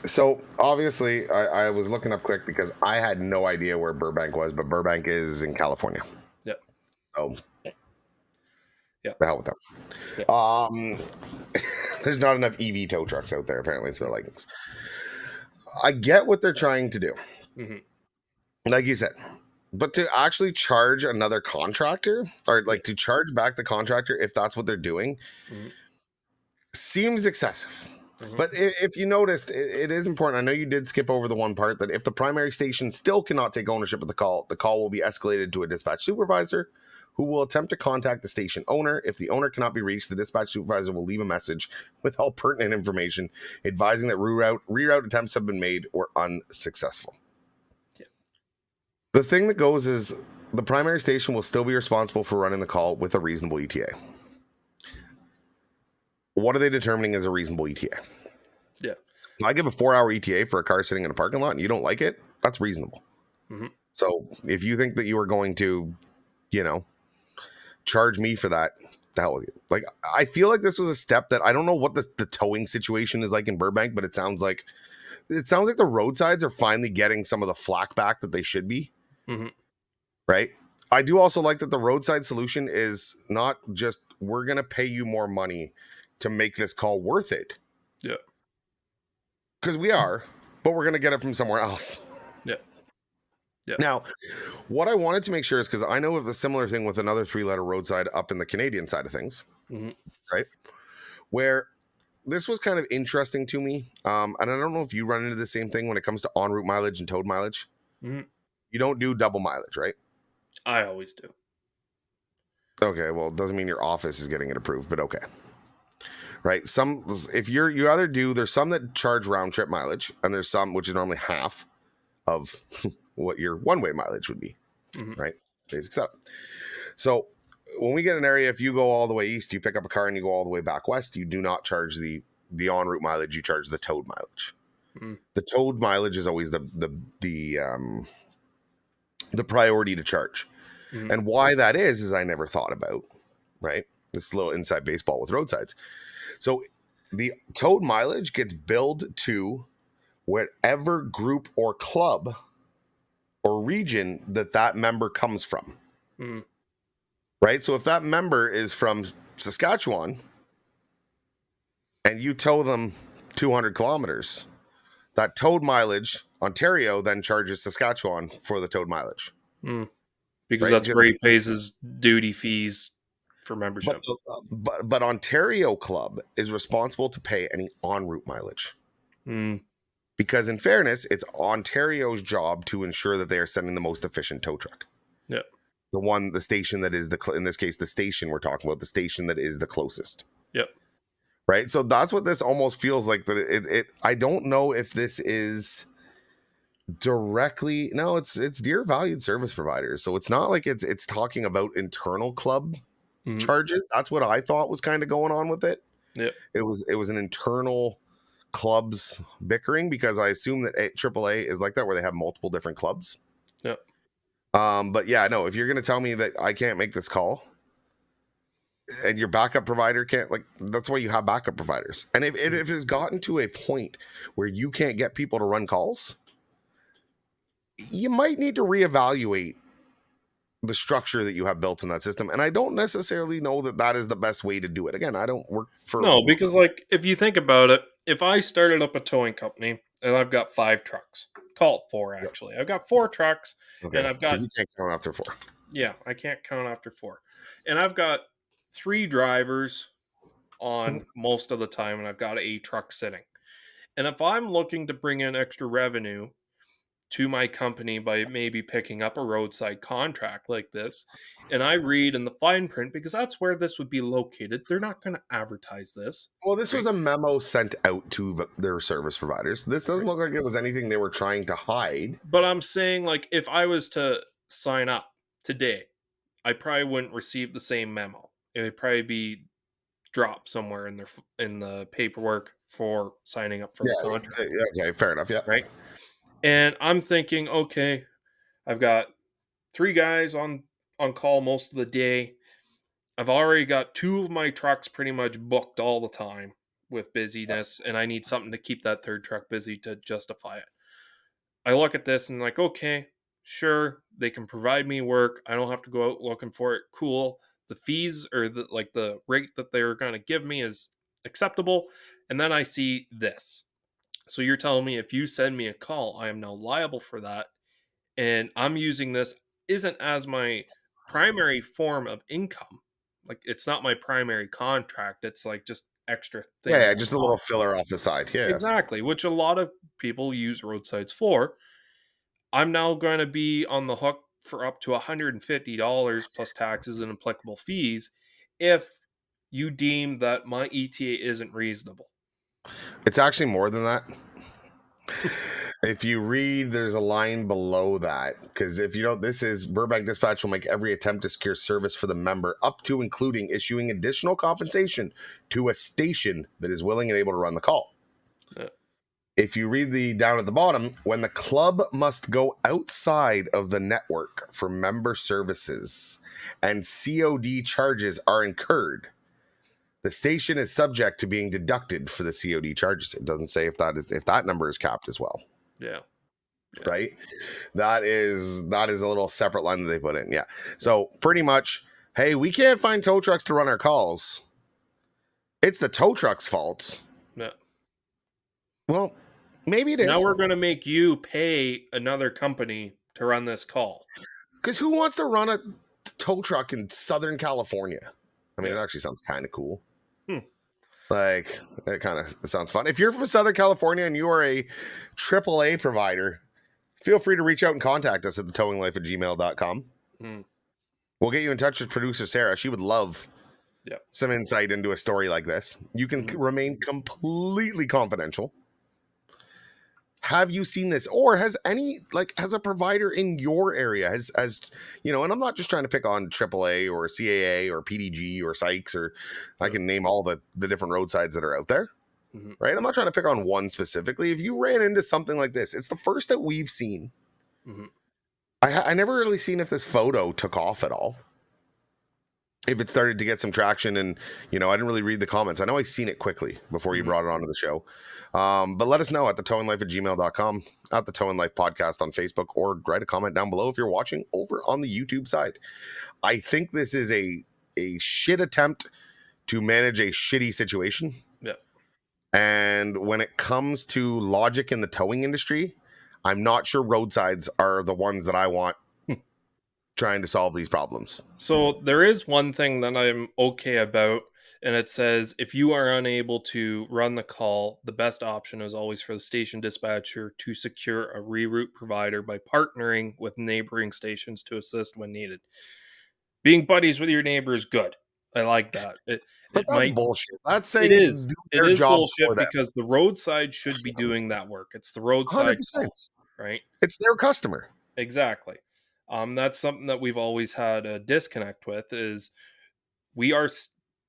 So obviously I was looking up quick because I had no idea where Burbank was, but Burbank is in California. Yeah. Oh, yeah. The hell with that. Yeah. There's not enough EV tow trucks out there apparently for their likings. I get what they're trying to do. Mm-hmm. Like you said, but to actually charge another contractor or like to charge back the contractor if that's what they're doing seems excessive. But if you noticed, it is important. I know you did skip over the one part that if the primary station still cannot take ownership of the call will be escalated to a dispatch supervisor who will attempt to contact the station owner. If the owner cannot be reached, the dispatch supervisor will leave a message with all pertinent information advising that reroute attempts have been made or unsuccessful. Yeah. The thing that goes is the primary station will still be responsible for running the call with a reasonable ETA. What are they determining as a reasonable ETA? Yeah. If I give a 4-hour ETA for a car sitting in a parking lot and you don't like it, that's reasonable. Mm-hmm. So if you think that you are going to, charge me for that, the hell with you. Like, I feel like this was a step that I don't know what the towing situation is like in Burbank, but it sounds like the roadsides are finally getting some of the flack back that they should be. Mm-hmm. Right. I do also like that the roadside solution is not just, we're going to pay you more money to make this call worth it. Yeah. Because we are, but we're going to get it from somewhere else. Yeah. Yeah. Now, what I wanted to make sure is because I know of a similar thing with another 3-letter roadside up in the Canadian side of things, right? Where this was kind of interesting to me. And I don't know if you run into the same thing when it comes to en route mileage and towed mileage. Mm-hmm. You don't do double mileage, right? I always do. Okay, well, it doesn't mean your office is getting it approved, but okay. Right. There's some that charge round trip mileage, and there's some which is normally half of what your one-way mileage would be, Mhm. right? Basic setup. So when we get an area, if you go all the way east, you pick up a car and you go all the way back west, you do not charge the en route mileage. You charge the towed mileage. Mm. The towed mileage is always the priority to charge. Mhm. And why that is I never thought about, right? This little inside baseball with roadsides. So the towed mileage gets billed to whatever group or club or region that member comes from. Mhm. Right? So if that member is from Saskatchewan and you tow them 200 kilometers, that towed mileage, Ontario then charges Saskatchewan for the towed mileage. Mm. Because Right? that's where he pays his duty fees for membership. But Ontario Club is responsible to pay any en route mileage. Mm. Because in fairness, it's Ontario's job to ensure that they are sending the most efficient tow truck. Yeah. The station that is in this case, the station we're talking about, the station that is the closest. Yep. Right. So that's what this almost feels like. That I don't know if this is directly. No, it's dear valued service providers. So it's not like it's talking about internal club charges. That's what I thought was kind of going on with it. Yep. It was an internal clubs bickering, because I assume that AAA is like that, where they have multiple different clubs. Yep. But yeah, no, if you're going to tell me that I can't make this call and your backup provider can't, like, that's why you have backup providers. And if it has gotten to a point where you can't get people to run calls, you might need to reevaluate the structure that you have built in that system. And I don't necessarily know that is the best way to do it. Again, I don't work for... No, because, like, if you think about it, if I started up a towing company and I've got 5 trucks, call it 4 actually. I've got 4 trucks, and I've got... You can't count after 4. Yeah, I can't count after 4. And I've got 3 drivers on most of the time, and I've got a truck sitting. And if I'm looking to bring in extra revenue to my company by maybe picking up a roadside contract like this, and I read in the fine print, because that's where this would be located, they're not going to advertise this. Well, this was a memo sent out to their service providers. This doesn't look like it was anything they were trying to hide. But I'm saying, like, if I was to sign up today, I probably wouldn't receive the same memo. It would probably be dropped somewhere in the paperwork for signing up for the contract. Okay, fair enough. Yeah. Right. And I'm thinking, okay, I've got 3 guys on call most of the day. I've already got 2 of my trucks pretty much booked all the time with busyness, and I need something to keep that 3rd truck busy to justify it. I look at this and, like, okay, sure, they can provide me work. I don't have to go out looking for it. Cool. The fees, or the rate that they're going to give me, is acceptable. And then I see this. So you're telling me if you send me a call, I am now liable for that. And I'm using this isn't as my primary form of income. Like, it's not my primary contract. It's like just extra things. Yeah, just a little filler off the side. Yeah. Exactly, which a lot of people use roadsides for. I'm now going to be on the hook for up to $150 plus taxes and applicable fees if you deem that my ETA isn't reasonable. It's actually more than that. If you read, there's a line below that, because if you don't, this is Burbank Dispatch will make every attempt to secure service for the member, up to including issuing additional compensation to a station that is willing and able to run the call. Yeah. If you read down at the bottom, when the club must go outside of the network for member services and COD charges are incurred, the station is subject to being deducted for the COD charges. It doesn't say if that number is capped as well. Yeah. Right. That is a little separate line that they put in. Yeah. So pretty much, hey, we can't find tow trucks to run our calls. It's the tow truck's fault. Yeah. Well, maybe it is. Now we're going to make you pay another company to run this call. Because who wants to run a tow truck in Southern California? I mean, It actually sounds kind of cool. Like, it kind of sounds fun. If you're from Southern California and you are a AAA provider, feel free to reach out and contact us at thetowinglife@gmail.com. We'll get you in touch with producer Sarah. She would love some insight into a story like this. You can remain completely confidential. Have you seen this, or has a provider in your area has and I'm not just trying to pick on AAA or CAA or PDG or Sykes, or I can name all the different roadsides that are out there, right? I'm not trying to pick on one specifically. If you ran into something like this, it's the first that we've seen. I never really seen if this photo took off at all, if it started to get some traction, and I didn't really read the comments. I know I seen it quickly before you brought it onto the show, but let us know at thetowinglife@gmail.com, at the Towing Life Podcast on Facebook, or write a comment down below if you're watching over on the YouTube side. I think this is a shit attempt to manage a shitty situation. Yeah. And when it comes to logic in the towing industry, I'm not sure roadsides are the ones that I want trying to solve these problems. So there is one thing that I'm okay about, and it says if you are unable to run the call, the best option is always for the station dispatcher to secure a reroute provider by partnering with neighboring stations to assist when needed. Being buddies with your neighbor is good. I like that. But that's bullshit. That's saying it is. do It their is job bullshit for them. because the roadside should be doing that work. It's the roadside 100%. call, right? It's their customer. Exactly. That's something that we've always had a disconnect with, is we are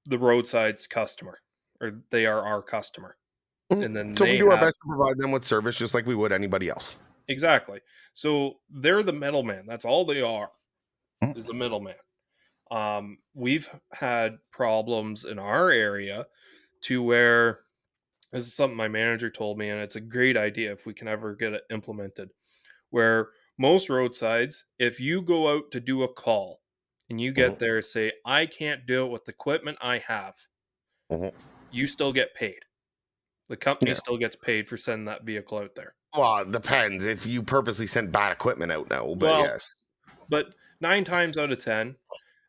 the roadside's customer, or they are our customer. And then So we do our best to provide them with service just like we would anybody else. Exactly. So they're the middleman. That's all they are, is a middleman. We've had problems in our area to where, this is something my manager told me, and it's a great idea if we can ever get it implemented, where most roadsides, if you go out to do a call and you get there, say, I can't do it with the equipment I have, you still get paid. The company still gets paid for sending that vehicle out there. Well, it depends if you purposely send bad equipment out now, but yes. But 9 times out of 10,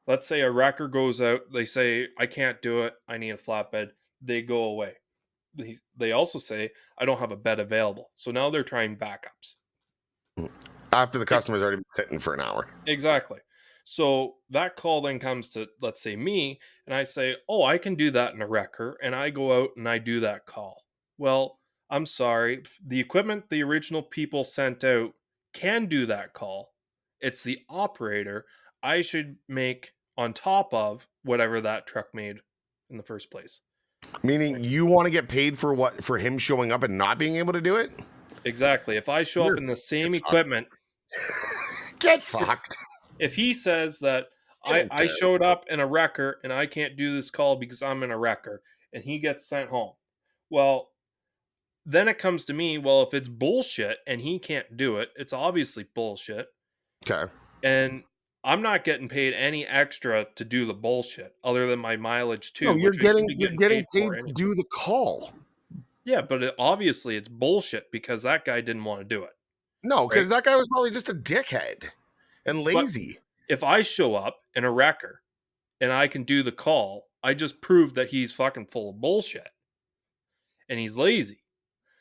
let's say a wrecker goes out, they say, I can't do it, I need a flatbed, they go away. They also say, I don't have a bed available. So now they're trying backups. After the customer's already been sitting for an hour. Exactly. So that call then comes to, let's say, me, and I say, oh, I can do that in a wrecker, and I go out and I do that call. Well, I'm sorry, the equipment the original people sent out can do that call. It's the operator I should make on top of whatever that truck made in the first place. Meaning you want to get paid for what? For him showing up and not being able to do it? Exactly. If I show up in the same equipment, get fucked. If he says that I showed up in a wrecker and I can't do this call because I'm in a wrecker, and he gets sent home, well, then it comes to me, well, if it's bullshit and he can't do it, it's obviously bullshit. Okay. And I'm not getting paid any extra to do the bullshit other than my mileage too. No, you're getting paid to do the call. Yeah, but obviously it's bullshit because that guy didn't want to do it. No, because that guy was probably just a dickhead and lazy. But if I show up in a wrecker and I can do the call, I just proved that he's fucking full of bullshit and he's lazy.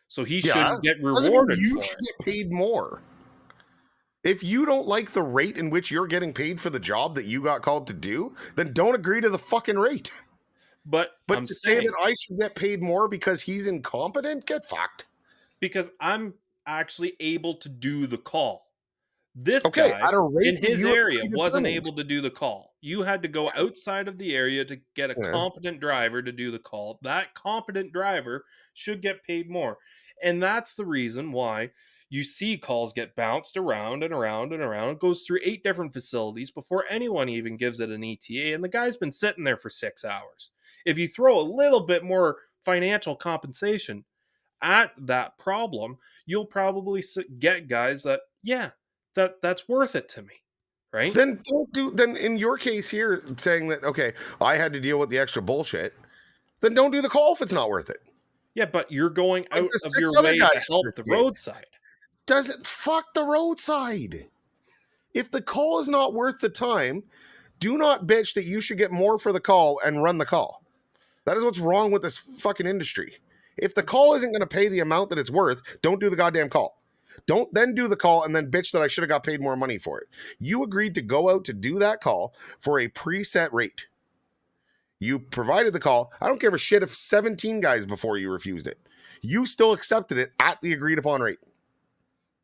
So he shouldn't get rewarded. You should get paid more. If you don't like the rate in which you're getting paid for the job that you got called to do, then don't agree to the fucking rate. But to say that I should get paid more because he's incompetent, get fucked. Because I'm actually able to do the call. This guy at a rate in his area wasn't able to do the call. You had to go outside of the area to get a competent driver to do the call. That competent driver should get paid more. And that's the reason why you see calls get bounced around and around and around. It goes through 8 different facilities before anyone even gives it an ETA. And the guy's been sitting there for 6 hours. If you throw a little bit more financial compensation at that problem, you'll probably get guys that, that's worth it to me, right? Then then in your case here, saying that, okay, I had to deal with the extra bullshit, then don't do the call if it's not worth it. Yeah, but you're going out of your way to help the roadside. Doesn't fuck the roadside. If the call is not worth the time, do not bitch that you should get more for the call and run the call. That is what's wrong with this fucking industry. If the call isn't going to pay the amount that it's worth, don't do the goddamn call. Don't then do the call and then bitch that I should have got paid more money for it. You agreed to go out to do that call for a preset rate. You provided the call. I don't give a shit if 17 guys before you refused it. You still accepted it at the agreed upon rate.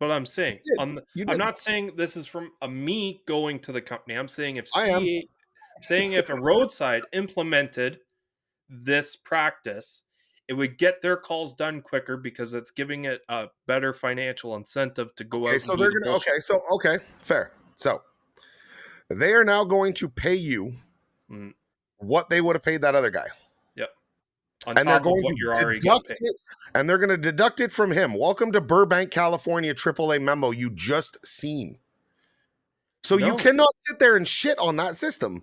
But I'm saying You did. on the, You I'm did. not saying this is from a me going to the company. I'm saying if I am. saying if a roadside implemented this practice, it would get their calls done quicker because it's giving it a better financial incentive to go Okay, out so and do they're the gonna. bullshit. Okay, fair. So they are now going to pay you Mm, what they would have paid that other guy, yep. On and they're top of going what to you're already getting deduct paid. it, and they're going to deduct it from him. Welcome to Burbank, California, AAA memo you just seen. So you No, cannot sit there and shit on that system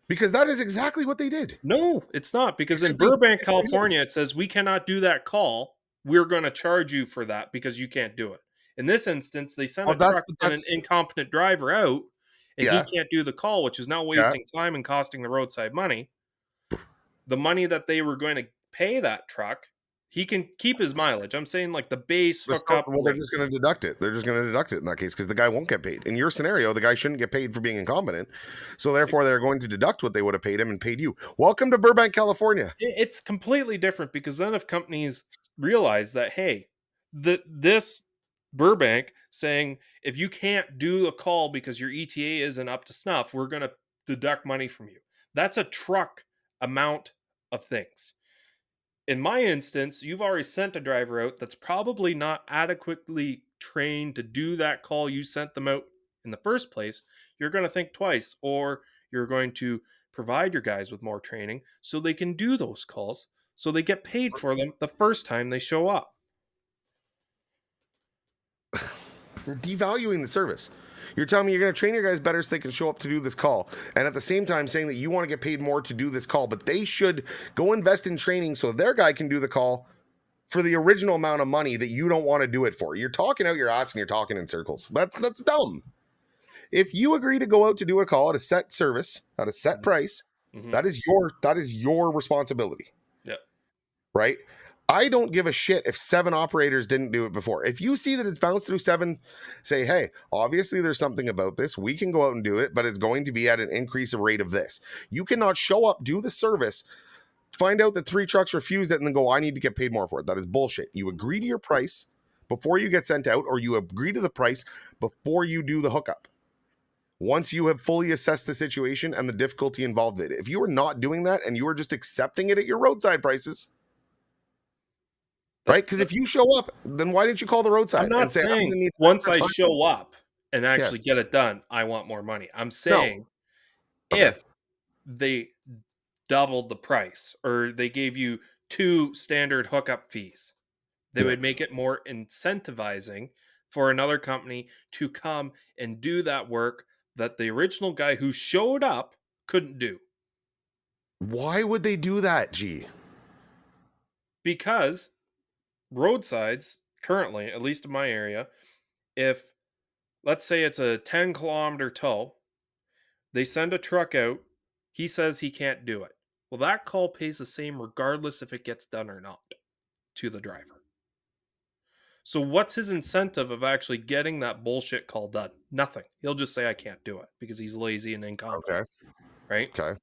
because that is exactly what they did. no, it's not because in Except they Burbank, did it for him. California, it says we cannot do that call. We're going to charge you for that because you can't do it. In this instance, they sent a Well, truck and an incompetent driver out, and he yeah, can't do the call, which is now yeah. wasting time and costing the roadside money. The money that they were going to pay that truck, he can keep his mileage. I'm saying like the base hookup. Well, they're just going to deduct it. They're just going to deduct it in that case because the guy won't get paid. In your scenario, the guy shouldn't get paid for being incompetent. So therefore, they're going to deduct what they would have paid him and paid you. Welcome to Burbank, California. It's completely different because then if companies realize that, hey, this Burbank saying if you can't do a call because your ETA isn't up to snuff, we're going to deduct money from you. That's a truck amount of things. In my instance, you've already sent a driver out that's probably not adequately trained to do that call you sent them out in the first place. You're going to think twice, or you're going to provide your guys with more training so they can do those calls so they get paid for them the first time they show up. You're devaluing the service. You're telling me you're going to train your guys better so they can show up to do this call. And at the same time saying that you want to get paid more to do this call, but they should go invest in training so their guy can do the call for the original amount of money that you don't want to do it for. You're talking out your ass and you're talking in circles. That's dumb. If you agree to go out to do a call at a set service, at a set price, Mm-hmm. that is your responsibility. Yep. Right? I don't give a shit if 7 operators didn't do it before. If you see that it's bounced through 7, say, hey, obviously there's something about this. We can go out and do it, but it's going to be at an increase of rate of this. You cannot show up, do the service, find out that 3 trucks refused it, and then go, I need to get paid more for it. That is bullshit. You agree to your price before you get sent out, or you agree to the price before you do the hookup. Once you have fully assessed the situation and the difficulty involved in it. If you are not doing that and you are just accepting it at your roadside prices, right? Because if you show up, then why didn't you call the roadside? I'm not and say, saying once I show up and actually Yes. get it done, I want more money. I'm No. saying Okay. if they doubled the price or they gave you 2 standard hookup fees, they Yeah. would make it more incentivizing for another company to come and do that work that the original guy who showed up couldn't do. Why would they do that, G? Because roadsides currently, at least in my area, if let's say it's a 10-kilometer tow, they send a truck out, he says he can't do it. Well, that call pays the same regardless if it gets done or not to the driver. So what's his incentive of actually getting that bullshit call done? Nothing. He'll just say I can't do it because he's lazy and incompetent. Okay. Right? Okay.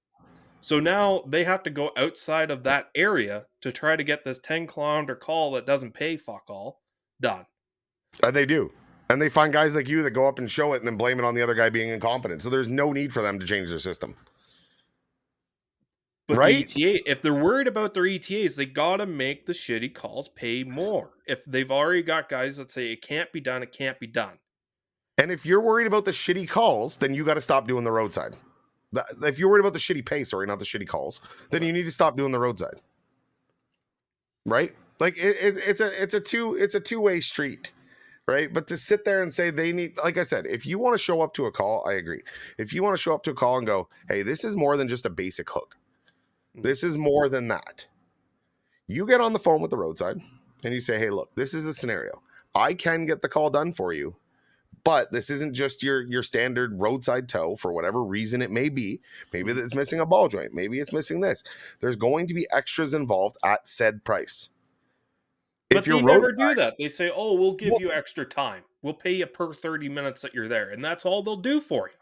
So now they have to go outside of that area to try to get this 10-kilometer call that doesn't pay fuck all done. And they do. And they find guys like you that go up and show it and then blame it on the other guy being incompetent. So there's no need for them to change their system. But right? the ETA, if they're worried about their ETAs, they gotta make the shitty calls pay more. If they've already got guys that say it can't be done, it can't be done. And if you're worried about the shitty calls, then you got to stop doing the roadside. If you're worried about the shitty pay, sorry, not the shitty calls, then you need to stop doing the roadside. Right? Like it's a two-way street. Right? But to sit there and say they need, like I said, if you want to show up to a call, I agree. If you want to show up to a call and go, hey, this is more than just a basic hook. This is more than that. You get on the phone with the roadside and you say, hey, look, this is a scenario. I can get the call done for you, but this isn't just your standard roadside tow for whatever reason it may be. Maybe it's missing a ball joint. Maybe it's missing this. There's going to be extras involved at said price. But they never do that. They say, oh, we'll give you extra time. We'll pay you per 30 minutes that you're there. And that's all they'll do for you.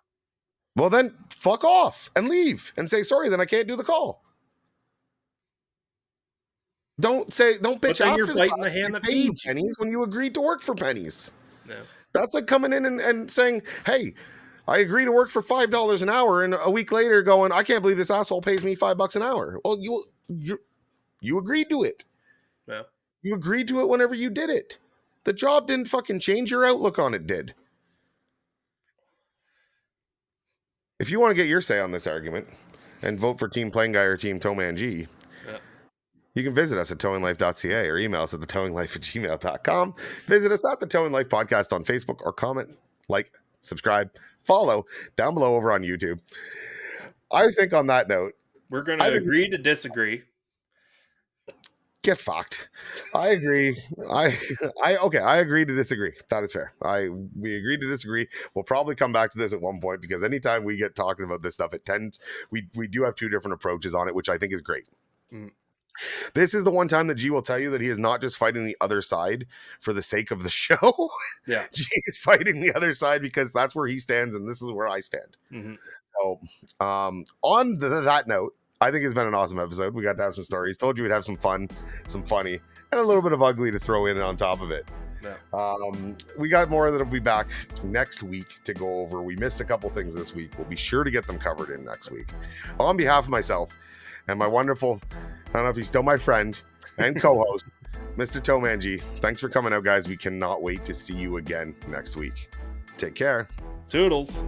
Well, then fuck off and leave and say, sorry, then I can't do the call. Don't bitch after you're biting the hand that feeds you. pennies when you agreed to work for pennies. Yeah. That's like coming in and saying, hey, I agree to work for $5 an hour, and a week later going, I can't believe this asshole pays me $5 an hour. Well, you agreed to it. Yeah. You agreed to it whenever you did it. The job didn't fucking change, your outlook on it did. If you want to get your say on this argument and vote for Team PlainGuy or Team TowManG, you can visit us at towinglife.ca or email us at thetowinglife@gmail.com. Visit us at the Towing Life Podcast on Facebook, or comment, like, subscribe, follow down below over on YouTube. I think on that note, we're going to agree to disagree. Get fucked. I agree. I agree to disagree. That is fair. We agree to disagree. We'll probably come back to this at one point, because anytime we get talking about this stuff, we do have two different approaches on it, which I think is great. This is the one time that G will tell you that he is not just fighting the other side for the sake of the show. Yeah. G is fighting the other side because that's where he stands and this is where I stand. So on that note, I think it's been an awesome episode. We got to have some stories. Told you we'd have some fun, some funny, and a little bit of ugly to throw in on top of it. Yeah. We got more that'll be back next week to go over. We missed a couple things this week. We'll be sure to get them covered in next week. On behalf of myself and my wonderful, I don't know if he's still my friend and co-host, Mr. TowManG, thanks for coming out, guys. We cannot wait to see you again next week. Take care. Toodles.